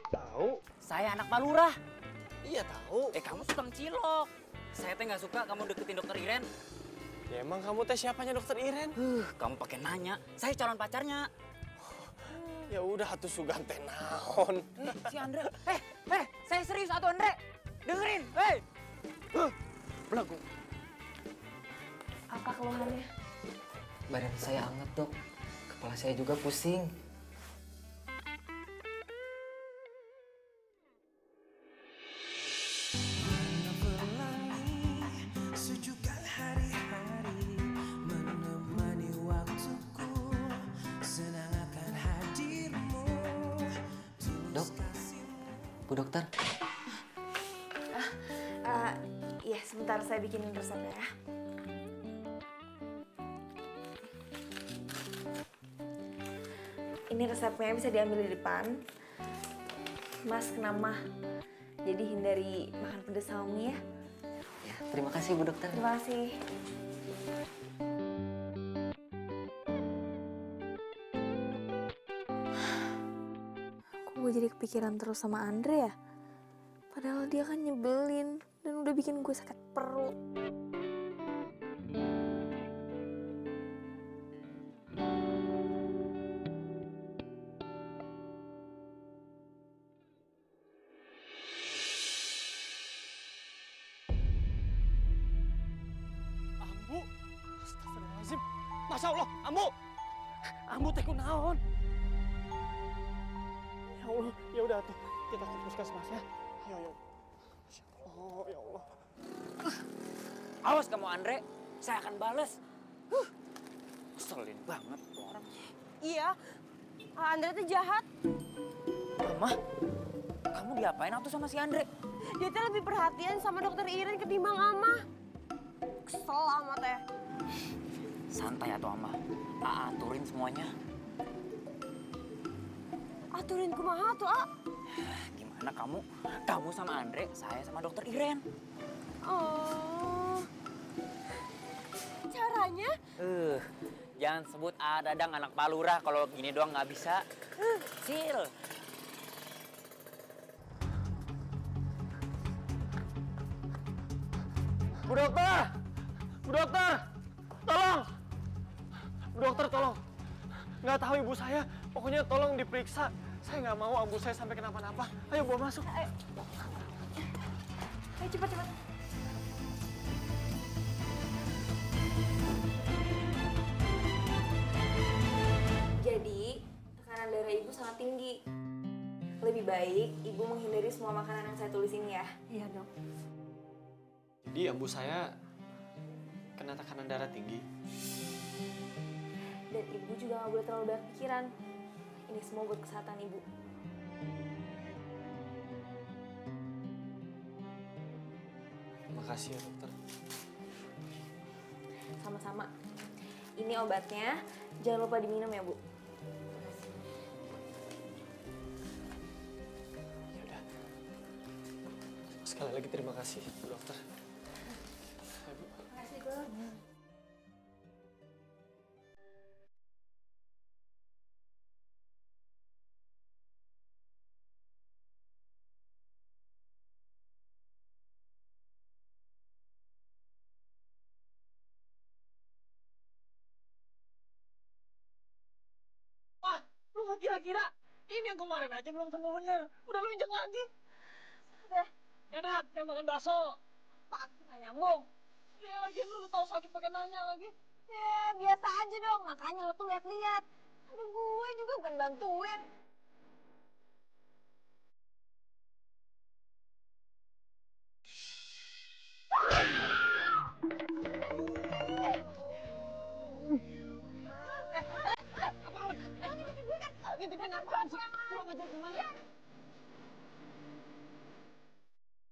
Tahu. Saya anak Pak Lurah. Iya tahu. Kamu tukang cilok. Saya teh nggak suka kamu deketin dokter Iren. Ya emang kamu teh siapanya dokter Iren? Kamu pakai nanya. Saya calon pacarnya. Ya udah atuh sugan teh naon. Si Andre. Saya serius atuh Andre. Dengerin. Belagu. Apa keluhannya? Badan saya hangat, Dok. Kepala saya juga pusing. Sejukkan hari-hari menemani waktuku, senang akan hadirmu. Dok, Bu Dokter. Iya, sebentar saya bikinin resepnya ya. Ini resepnya bisa diambil di depan. Mas kena mah, jadi hindari makan pedas sama mie ya. Ya, terima kasih Bu Dokter. Terima kasih. Kok gue jadi kepikiran terus sama Andre ya? Padahal dia kan nyebelin dan udah bikin gue sakit perut. Ambu. Astagfirullahaladzim. Masya Allah, Ambu. Ambu teh kunaon? Ya Allah, ya udah tuh. Kita ke puskesmas ya. Ayo. Masya Allah, ya Allah. Awas kamu Andre, saya akan balas. Keselin banget tuh orang. Iya, Andre tuh jahat. Mama, kamu diapain atuh sama si Andre? Dia teh lebih perhatian sama dokter Iren ketimbang Ama. Kesel Ama teh. Santai atuh Ama. Aturin semuanya. Aturin kumaha tuh, A? Gimana kamu? Kamu sama Andre, saya sama dokter Iren. Oh. Caranya? Jangan sebut Dadang anak Palura kalau gini doang nggak bisa. Cil. Bu dokter! Bu dokter! Tolong! Bu dokter tolong! Nggak tahu ibu saya, pokoknya tolong diperiksa. Saya nggak mau ibu saya sampai kenapa-napa. Ayo bawa masuk. Ayo cepat. Jadi, tekanan darah ibu sangat tinggi. Lebih baik ibu menghindari semua makanan yang saya tulis ini ya. Iya dok. Jadi ibu saya kena tekanan darah tinggi. Dan ibu juga nggak boleh terlalu banyak pikiran. Ini semua buat kesehatan ibu. Makasih ya dokter. Sama-sama. Ini obatnya, jangan lupa diminum ya Bu. Yaudah. Sekali lagi terima kasih Bu dokter. Makasih Bu. Lu kira-kira ini yang kemarin aja belum semuanya. Udah lu injek lagi. Udah. Enak, yang makan bakso. Pagi nggak nyambung. Ya lagi lu tau sakit pakai nanya lagi. Ya biasa aja dong, makanya lo tuh lihat-lihat. Ada gue juga bukan bantuin.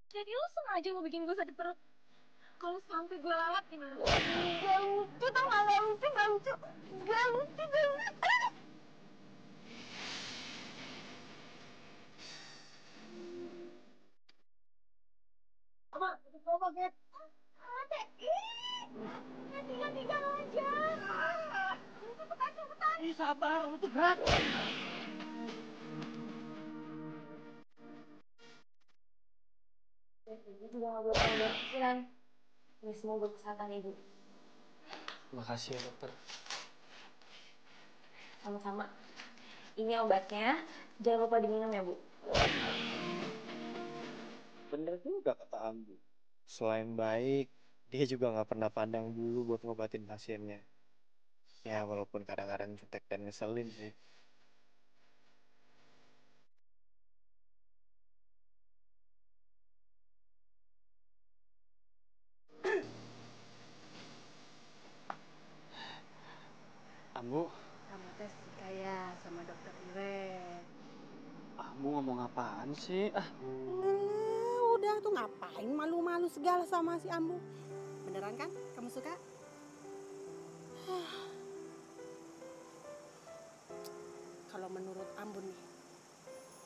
Jadi lu sengaja mau bikin gue sakit perut? Kalau sampai gue lewat gimana? Gak lucu tau gak lucu, gak lucu. Gak lucu, gak lucu. Apa? Apa, Ket? Tinggal aja. Cepetan. Ih, sabar, lu tuh berat. Ibu juga nggak boleh terlalu banyak pikiran. Ini semua buat kesehatan ibu. Makasih ya dokter. Sama-sama. Ini obatnya, jangan lupa diminum ya Bu. Bener juga kata Ambu. Selain baik, dia juga nggak pernah pandang bulu buat ngobatin pasiennya. Ya walaupun kadang-kadang jutek dan ngeselin sih. Ambu, Kamu tes kayak sama dokter Iren. Ambu ngomong apaan sih? Udah tuh ngapain malu-malu segala sama si Ambu? Beneran kan? Kamu suka? Kalau menurut Ambu nih,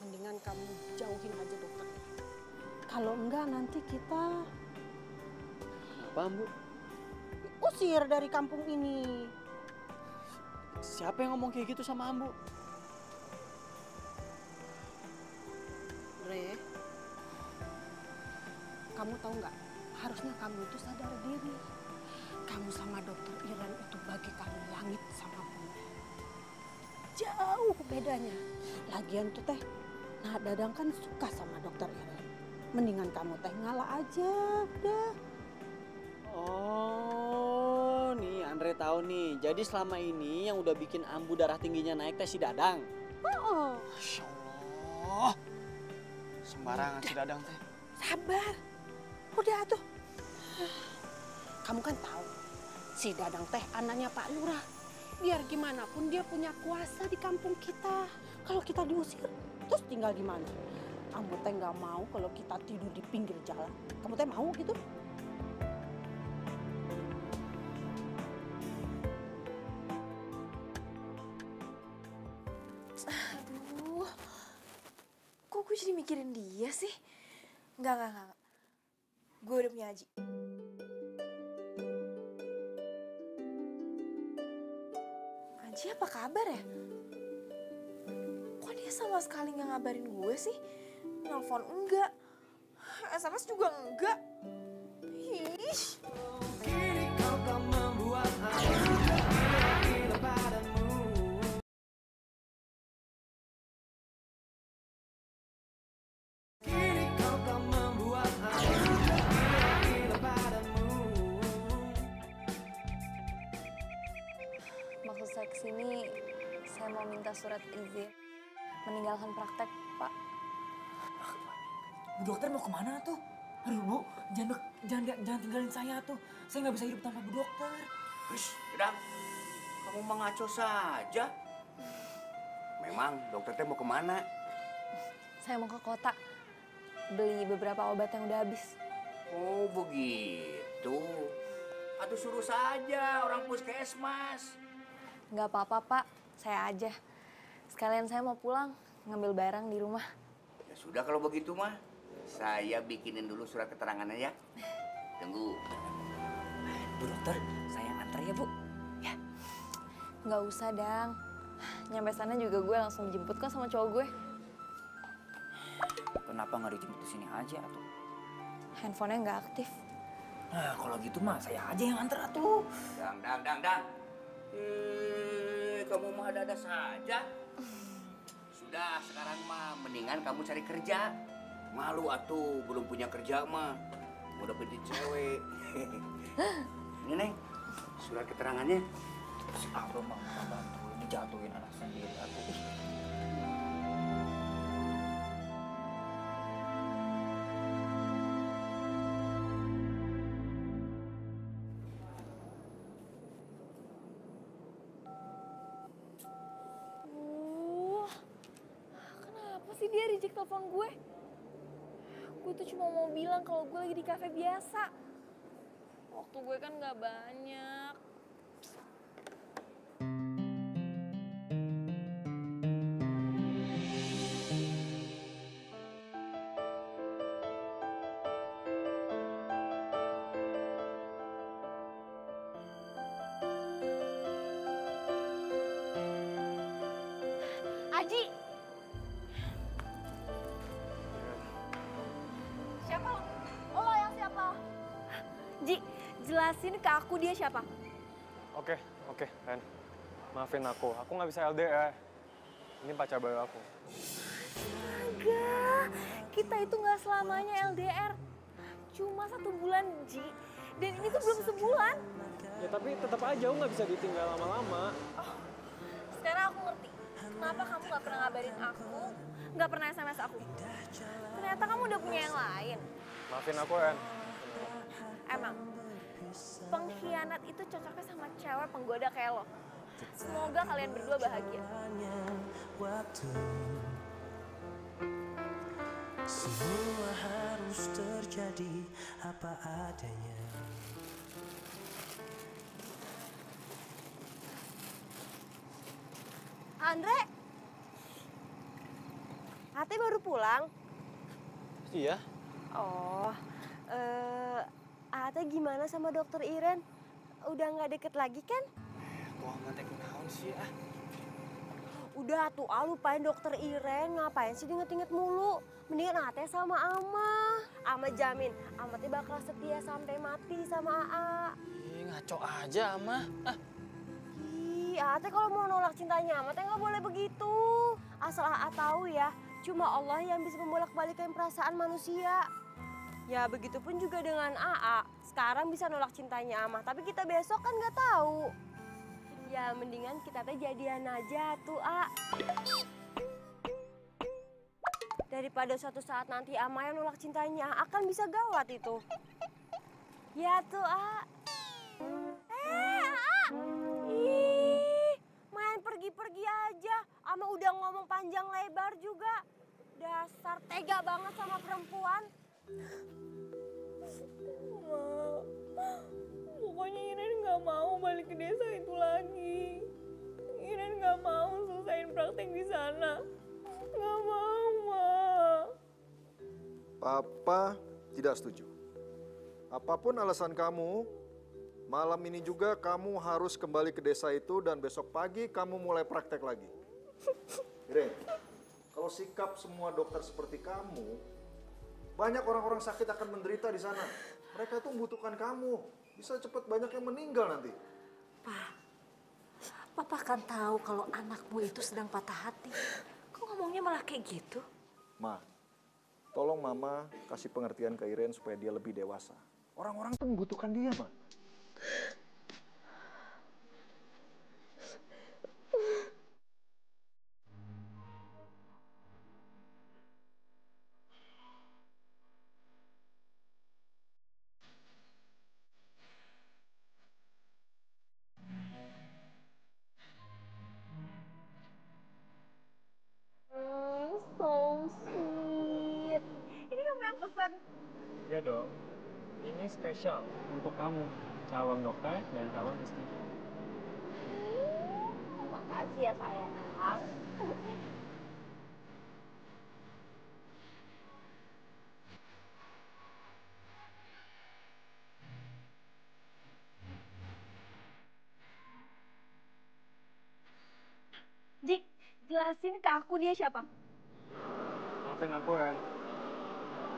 mendingan kamu jauhin aja dokter. Kalau enggak nanti kita Apa Ambu? usir dari kampung ini. Siapa yang ngomong kayak gitu sama Ambu? Re, kamu tahu nggak? Harusnya kamu itu sadar diri. Kamu sama dokter Iren itu bagaikan langit sama bumi. Jauh bedanya. Lagian tuh teh, nah Dadang kan suka sama dokter Iren. Mendingan kamu teh ngalah aja, udah. Oh, nih Andre tahu nih. Jadi selama ini yang udah bikin Ambu darah tingginya naik teh si Dadang. Oh. Masya Allah. Sembarangan si Dadang teh. Sabar. Udah tuh. Kamu kan tahu, si Dadang teh anaknya Pak Lurah. Biar gimana pun dia punya kuasa di kampung kita. Kalau kita diusir, terus tinggal di mana? Ambo teh nggak mau kalau kita tidur di pinggir jalan. Kamu teh mau gitu? Aduh, kok gue jadi mikirin dia sih? Enggak. Gue udah punya Aji. Aji apa kabar ya? Kok dia sama sekali nggak ngabarin gue sih? Nelfon enggak, SMS juga enggak. Ih. Kini kau tak membuat aku gila padamu. Kini kau tak membuat aku gila padamu. Maksud saya kesini, saya mau minta surat izin meninggalkan praktek, Pak. Bu dokter mau kemana tuh? Aduh Bu, jangan tinggalin saya tuh. Saya nggak bisa hidup tanpa Bu dokter. Hush, udah. Kamu mengaco saja. Memang dokter teh mau kemana? Saya mau ke kota, beli beberapa obat yang udah habis. Oh begitu. Aduh suruh saja orang puskesmas. Nggak apa-apa, Pak. Saya aja. Sekalian saya mau pulang, ngambil barang di rumah. Ya sudah kalau begitu mah. Saya bikinin dulu surat keterangannya ya. Tunggu. Bu dokter, saya yang antar ya Bu. Ya. Nggak usah, Dang. Nyampe sana juga gue langsung dijemput kok sama cowok gue. Kenapa nggak dijemput di sini aja tuh? Handphonenya nggak aktif. Nah kalau gitu mah saya aja yang antar atuh. Dang. Kamu mah ada-ada saja. Sudah, sekarang mah mendingan kamu cari kerja. Malu atuh, belum punya kerja mah. Mau dapetin cewek. Ini Neng, surat keterangannya. Si Abro mah nggak bantu, ini jatuhin anak sendiri atuh. Kenapa sih dia reject telepon gue? Gue tuh cuma mau bilang kalau gue lagi di kafe biasa. Waktu gue kan nggak banyak. Aji! Siapa lo? Lo yang siapa? Ji, jelasin ke aku dia siapa? Oke, Ren. Maafin aku nggak bisa LDR. Ini pacar baru aku. Astaga, kita itu nggak selamanya LDR. Cuma 1 bulan, Ji. Dan ini tuh belum sebulan. Ya tapi tetap aja aku nggak bisa ditinggal lama-lama. Sekarang aku ngerti. Kenapa kamu nggak pernah ngabarin aku, nggak pernah SMS aku. Ternyata kamu udah punya yang lain. Maafin aku, Ren. Emang, pengkhianat itu cocoknya sama cewek penggoda kayak lo. Semoga kalian berdua bahagia. Semua harus terjadi apa adanya. Andre, Ate baru pulang? Iya. Oh, Ate gimana sama dokter Iren? Udah nggak deket lagi kan? Wah, ngetek naon sih ah. Udah tuh, lupain dokter Iren. Ngapain sih diinget-inget mulu? Mendingan Ate sama Ama. Ama jamin, Ama teh bakal setia sampai mati sama Aa. Ih, ngaco aja, Ama. Ate kalau mau nolak cintanya Ama teh nggak boleh begitu. Asal Aa tahu ya, cuma Allah yang bisa membolak-balikan perasaan manusia. Ya begitupun juga dengan Aa. Sekarang bisa nolak cintanya Ama, tapi kita besok kan nggak tahu. Ya mendingan kita teh jadian aja tuh, A. Daripada suatu saat nanti Ama yang nolak cintanya, akan bisa gawat itu. Ya tuh, A. A. Ih, main pergi-pergi aja. Ama udah ngomong panjang lebar juga. Dasar tega banget sama perempuan. Ma, pokoknya Iren nggak mau balik ke desa itu lagi. Iren nggak mau selesaiin praktek di sana. Nggak mau, Ma. Papa tidak setuju. Apapun alasan kamu, malam ini juga kamu harus kembali ke desa itu dan besok pagi kamu mulai praktek lagi. Iren, kalau sikap semua dokter seperti kamu, banyak orang-orang sakit akan menderita di sana. Mereka itu membutuhkan kamu. Bisa cepat banyak yang meninggal nanti. Papa kan tahu kalau anakmu itu sedang patah hati. Kok ngomongnya malah kayak gitu? Ma, tolong Mama kasih pengertian ke Iren supaya dia lebih dewasa. Orang-orang tuh membutuhkan dia, Ma. So sweet. Ini kamu yang pesan. Iya dong. Ini spesial untuk kamu, calon dokter dan calon istri. Makasih ya sayang. Dik, jelasin ke aku dia siapa? Maafin aku kan,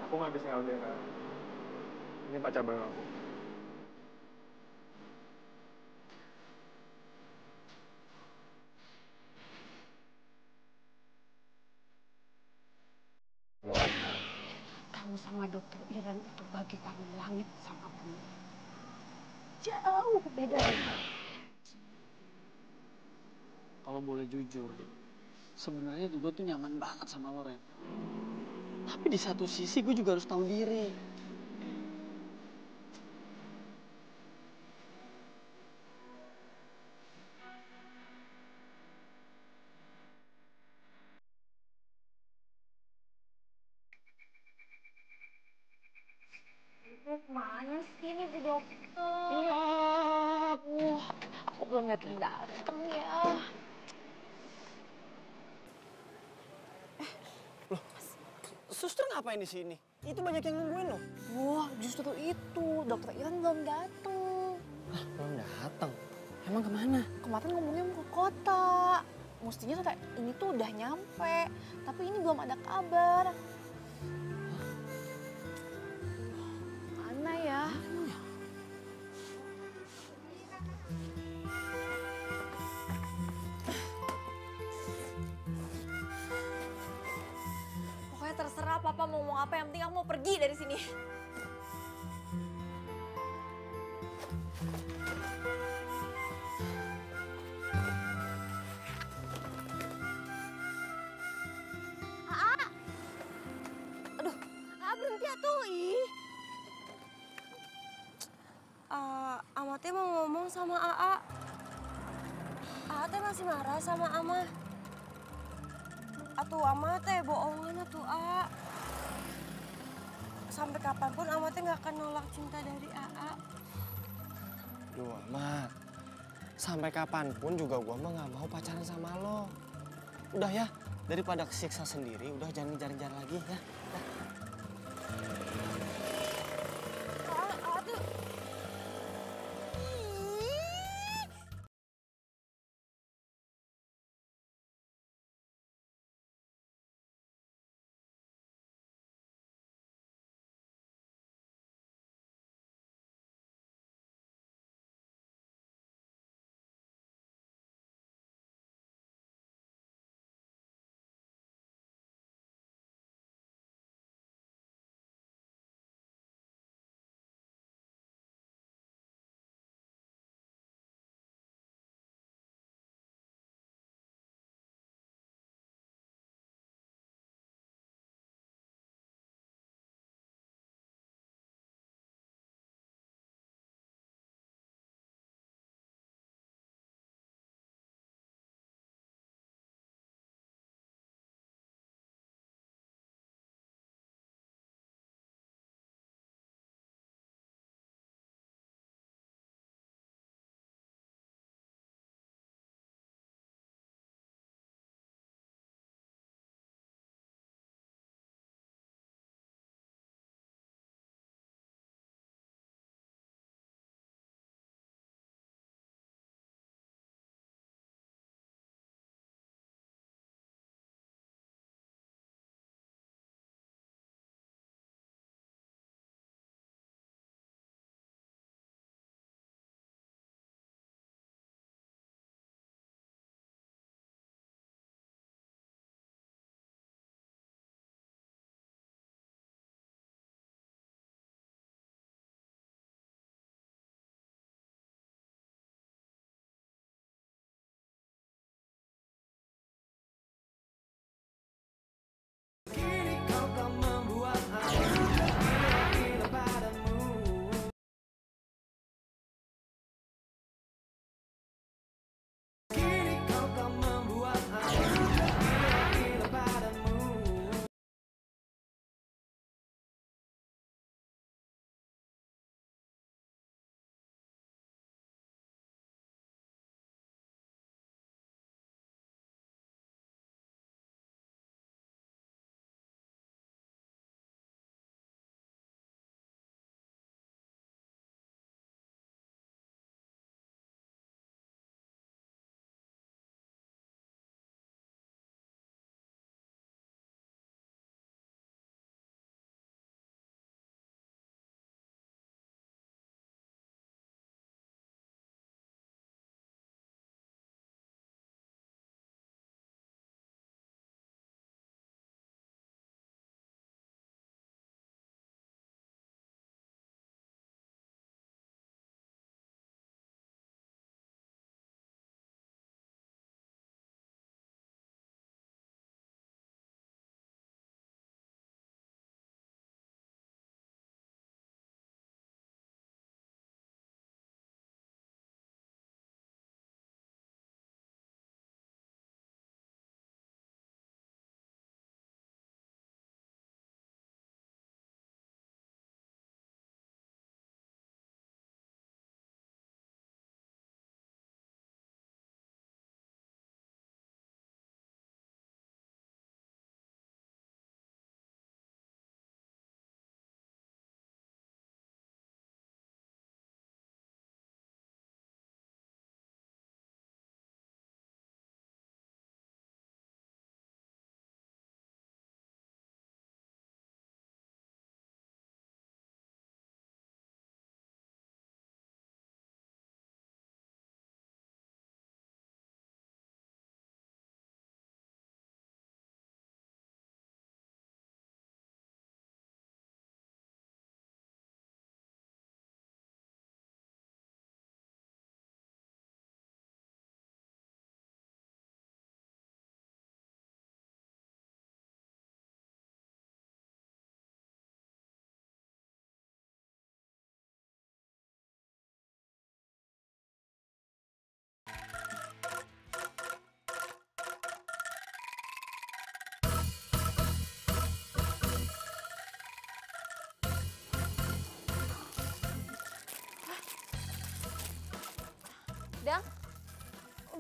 aku nggak bisa LDR. Ini pacar baru aku. Kamu sama dokter Iren itu bagi kamu langit sama bumi. Jauh bedanya. Kalau boleh jujur, sebenarnya gue tuh nyaman banget sama lo, Ren. Tapi di satu sisi gue juga harus tahu diri. Mana sih ini Bu Dokter? Aku belum dateng ya. Suster ngapain di sini? Itu banyak yang nungguin loh. Wah, justru itu. Dokter Iren belum datang. Belum datang. Emang kemana? Kemarin ngomongnya mau ke kota. Mestinya kata ini tuh udah nyampe. Tapi ini belum ada kabar. Mana ya? Pokoknya terserah Papa mau ngomong apa, yang penting aku mau pergi dari sini. Aduh, berhenti atuh, ih. Ama teh mau ngomong sama Aa. Aa teh masih marah sama Ama. Atuh Ama teh bohongan atuh Aa. Sampai kapanpun Ama teh nggak akan nolak cinta dari Aa. Duh, Mak. Sampai kapanpun juga gua mah nggak mau pacaran sama lo. Udah ya, daripada kesiksa sendiri, udah jangan ngejar-ngejar lagi ya.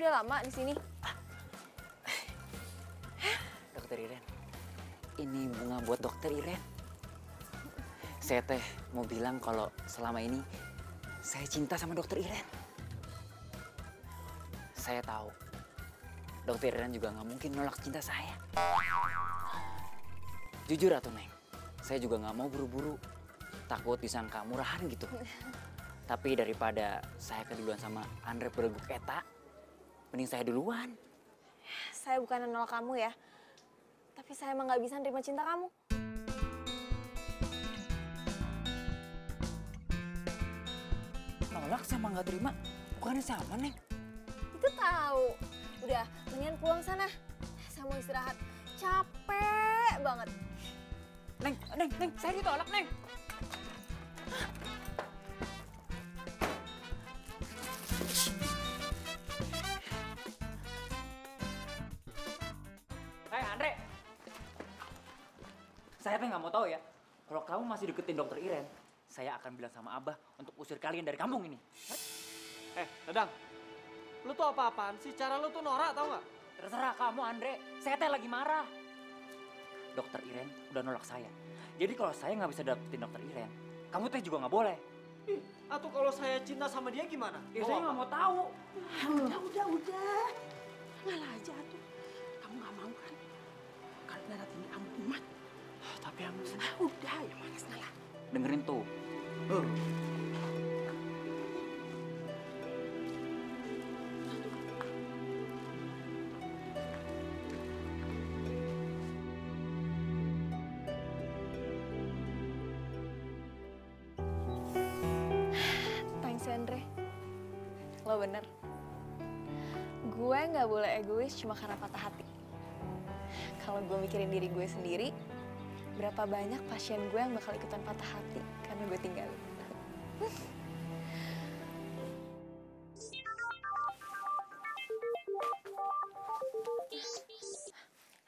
udah lama di sini? Dokter Iren, ini bunga buat Dokter Iren. Saya teh mau bilang kalau selama ini saya cinta sama Dokter Iren. Saya tahu Dokter Iren juga nggak mungkin nolak cinta saya. Jujur atuh Neng, saya juga nggak mau buru-buru. Takut disangka murahan gitu. Tapi daripada saya keduluan sama Andre bereguk eta, mending saya duluan. Saya bukan nolak kamu ya. Tapi saya emang nggak bisa nerima cinta kamu. Nolak sama nggak terima, bukannya sama Neng? Itu tahu. Udah, mendingan pulang sana. Saya mau istirahat. Capek banget. Neng, saya ditolak Neng. Hei Andre, saya teh nggak mau tahu ya. Kalau kamu masih deketin Dokter Iren, saya akan bilang sama Abah untuk usir kalian dari kampung ini. Dadang, lu tuh apa-apaan sih? Cara lu tuh norak tau nggak? Terserah kamu Andre, saya teh lagi marah. Dokter Iren udah nolak saya. Jadi kalau saya nggak bisa dapetin Dokter Iren, kamu teh juga nggak boleh. Atau kalau saya cinta sama dia gimana? Ya, saya nggak mau tahu. Udah. Ngalah aja tuh. Kamu nggak mau kan? Kalau darat ini amat. Tapi yang Udah, ya malas ngalah. Dengerin tuh. Thanks Andre. Lo bener. Gue nggak boleh egois cuma karena patah hati. Kalau gue mikirin diri gue sendiri, berapa banyak pasien gue yang bakal ikutan patah hati karena gue tinggalin.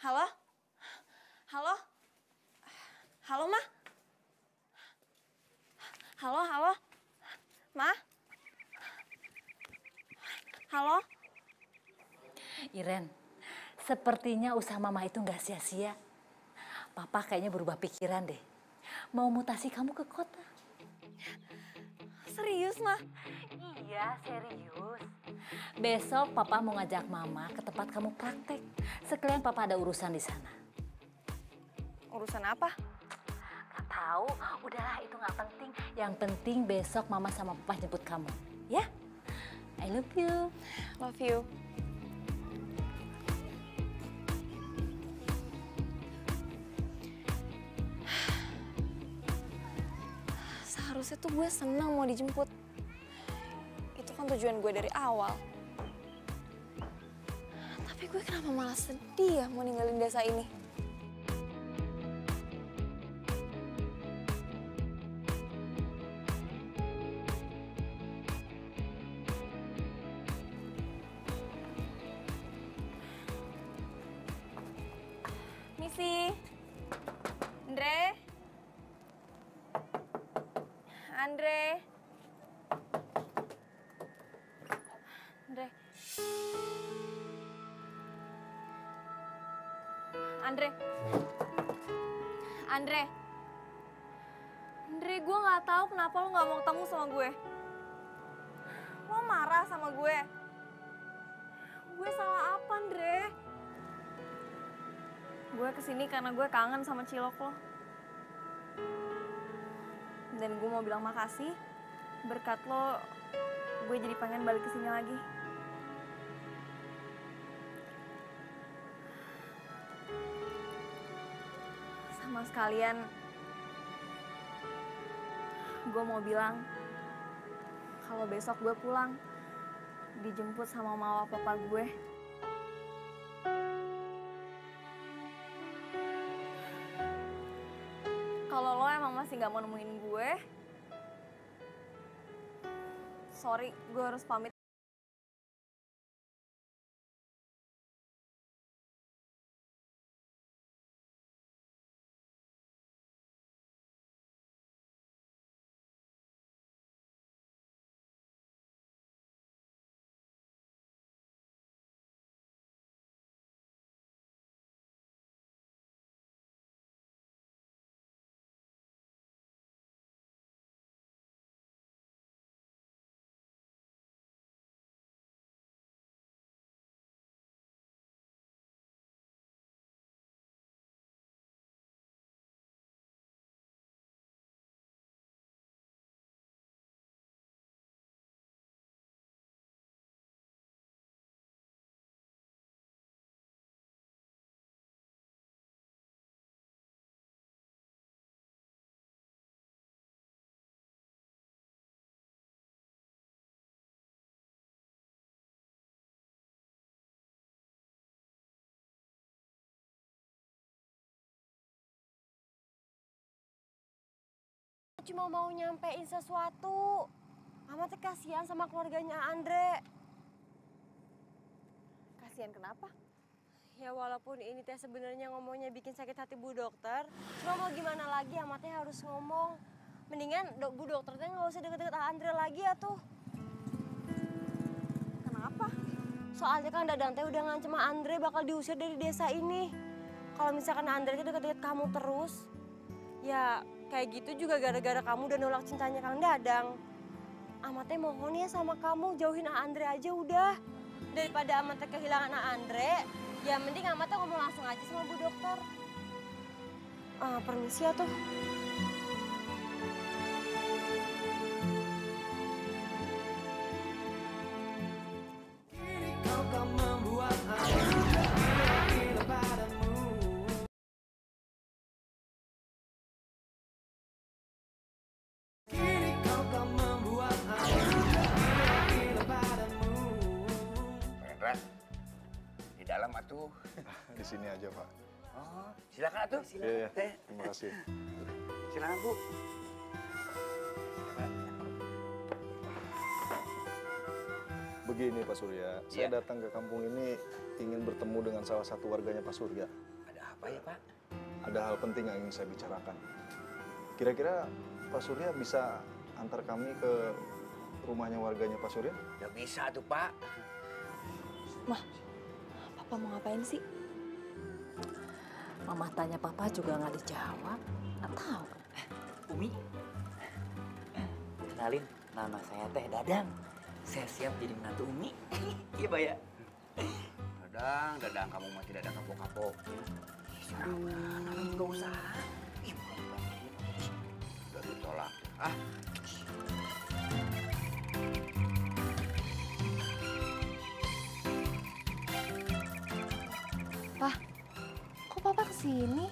Halo? Halo? Halo, Ma? Halo? Ma? Halo? Iren, sepertinya usaha mama itu nggak sia-sia. Papa kayaknya berubah pikiran deh. Mau mutasi kamu ke kota. Serius, Ma? Iya, serius. Besok papa mau ngajak mama ke tempat kamu praktek. Sekalian papa ada urusan di sana. Urusan apa? Gak tahu, udahlah itu nggak penting. Yang penting besok mama sama papa jemput kamu. Ya? I love you. Love you. Seharusnya tuh gue senang mau dijemput. Itu kan tujuan gue dari awal. Tapi gue kenapa malah sedih ya mau ninggalin desa ini? Misi, Andre. Andre, gue nggak tahu kenapa lo nggak mau ketemu sama gue. Lo marah sama gue. Gue salah apa, Andre? Gue kesini karena gue kangen sama cilok lo. Dan gue mau bilang makasih. Berkat lo, gue jadi pengen balik ke sini lagi. Sama sekalian, gue mau bilang kalau besok gue pulang, dijemput sama mama papa gue. Kalau lo emang masih gak mau nemuin gue, sorry, gue harus pamit. cuma mau nyampein sesuatu. Mama teh kasihan sama keluarganya Andre. Kasihan kenapa? Ya walaupun ini teh sebenarnya ngomongnya bikin sakit hati Bu Dokter, cuma mau gimana lagi, Ama teh harus ngomong. Mendingan Bu Dokter teh nggak usah deket-deket Andre lagi ya tuh. Kenapa? Soalnya kan Dadang teh udah ngancem Andre bakal diusir dari desa ini. Kalau misalkan Andre teh deket-deket kamu terus, ya kayak gitu juga gara-gara kamu udah nolak cintanya Kang Dadang. Ama teh mohon ya sama kamu, jauhin Andre aja udah. Daripada Ama teh kehilangan Andre, ya mending Ama teh ngomong langsung aja sama Bu Dokter. Permisi ya tuh. Kau tak membuat aku gila padamu. Kini kau tak membuat aku gila padamu. Pak Hendra, di dalam atuh. Di sini aja, Pak. Oh, silakan atuh. Iya, Teh, terima kasih. silakan Bu. Begini Pak Surya, saya datang ke kampung ini ingin bertemu dengan salah satu warganya Pak Surya. Ada apa ya Pak? Ada hal penting yang ingin saya bicarakan. Kira-kira Pak Surya bisa antar kami ke rumahnya warganya Pak Surya? Ya bisa tuh Pak. Mah, Papa mau ngapain sih? Mama tanya Papa juga nggak dijawab. Nggak tahu. Umi, kenalin, nama saya Teh Dadang. Saya siap jadi menantu Umi. Iya, Pak ya? Dadang, kamu mah tidak ada kapok-kapok. Nggak usah. Udah ditolak. Pak, kok Papa kesini?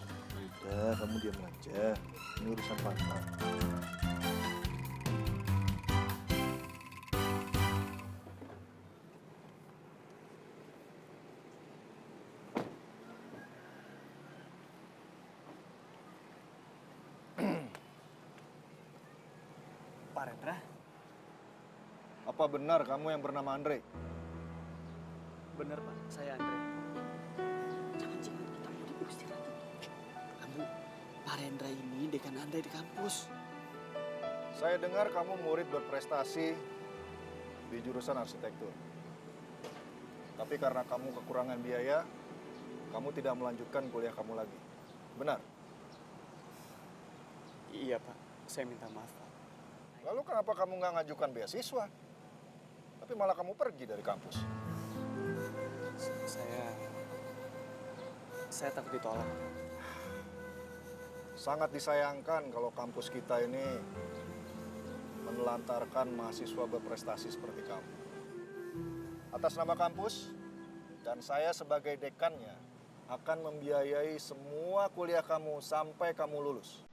Udah, kamu diam aja. Ini urusan Papa. Pak Rendra, Apa benar kamu yang bernama Andre? bener Pak, saya Andre. Jangan-jangan kita mau diusir lagi. Kamu, Pak Rendra ini dekan Andre di kampus. Saya dengar kamu murid berprestasi di jurusan arsitektur. Tapi karena kamu kekurangan biaya, kamu tidak melanjutkan kuliah kamu lagi. Benar? Iya Pak, saya minta maaf Pak. Lalu kenapa kamu nggak ngajukan beasiswa? Tapi malah kamu pergi dari kampus. Saya takut ditolak. Sangat disayangkan kalau kampus kita ini menelantarkan mahasiswa berprestasi seperti kamu. Atas nama kampus dan saya sebagai dekannya akan membiayai semua kuliah kamu sampai kamu lulus.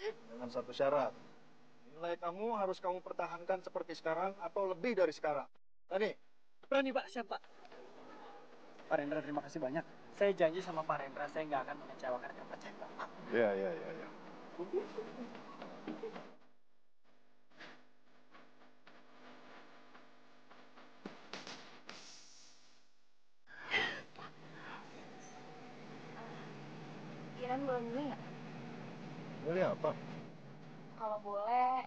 Dengan satu syarat, nilai kamu harus kamu pertahankan seperti sekarang atau lebih dari sekarang. Tani? Berani Pak, siap Pak. Pak Rendra, terima kasih banyak. Saya janji sama Pak Rendra, saya nggak akan mengecewakan kepercayaan Bapak. Ya. Kiran boleh milih nggak? Milih apa? Kalau boleh,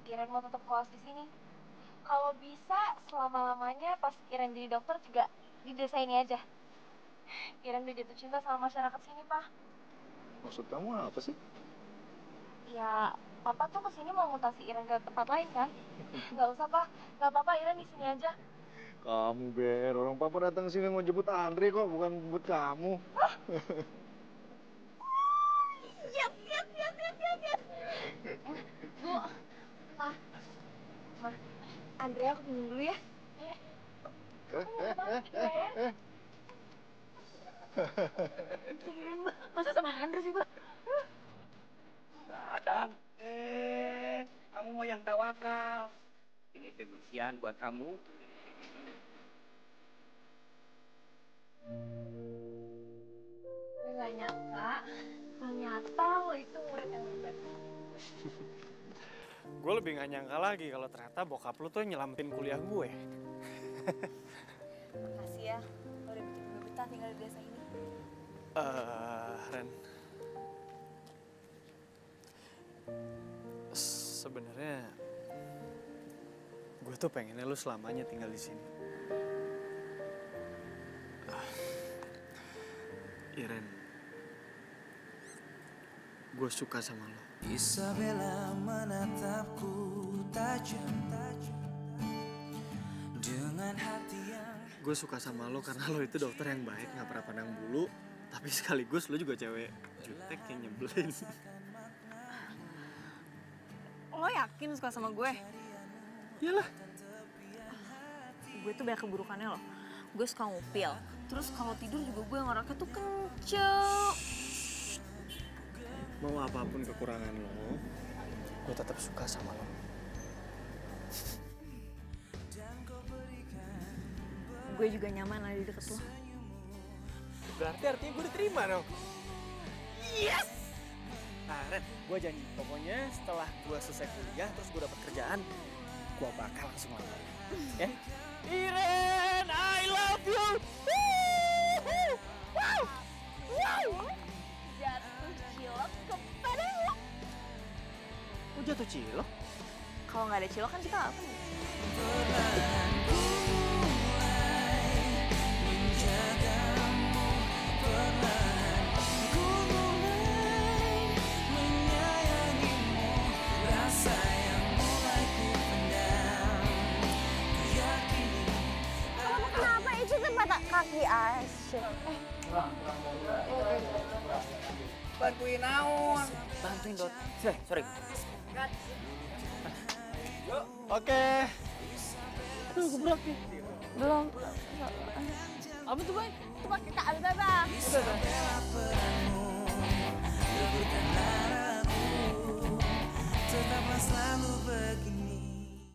Kiran mau tetap koas di sini. Kalau bisa, selama-lamanya pas Kiran jadi dokter juga di desa ini aja. Kiran udah jatuh cinta sama masyarakat sini, Pak. Maksud kamu apa sih? Ya, Papa tuh kesini mau mutasi Iren ke tempat lain kan? Nggak usah, Pak. Nggak apa-apa, Iren di sini aja. Kamu Ber, orang papa datang sini mau jemput Andre kok, bukan jemput kamu. Yes. Bu, Ma, Andre aku minum dulu ya. Masa sama Andre sih, Pak? Dadang, kamu mau yang tawakal. Ini demikian buat kamu. Gue gak nyangka Kak, ternyata lo itu murid yang hebat. Gue lebih gak nyangka lagi kalau ternyata bokap lu tuh nyelamatin kuliah gue. Makasih ya, lo udah bikin gue betah tinggal di desa ini. Ren. Sebenarnya gue tuh pengennya lu selamanya tinggal di sini. Iren, gue suka sama lo. Isabella menatapku tajam dengan hati yang... Gue suka sama lo karena lo itu dokter yang baik, gak pernah pandang bulu. Tapi sekaligus lo juga cewek jutek yang nyebelin. Lo yakin suka sama gue? Iyalah. Gue tuh banyak keburukannya loh. Gue suka ngupil. Terus kalau tidur juga gue ngoraknya tuh kenceng. Mau apapun kekurangan lo, gue tetap suka sama lo. Gue juga nyaman ada di deket lo. Berarti artinya gue diterima dong. Yes! Nah Ren, gue janji pokoknya setelah gue selesai kuliah terus gue dapat kerjaan, gue bakal langsung lamar. Ya? Iren, I love you! Wow! Wow! Jatuh cilok kepadamu. Kok jatuh cilok? Kalau nggak ada cilok kan kita apa nih? Kenapa itu tempat kaki asyik? Bantuin naon? Bantuin Dot. Sorry. Oke. Aduh, geblok nih. Belum. Apa tuh, Boy? Itu pakai kaki, Bang.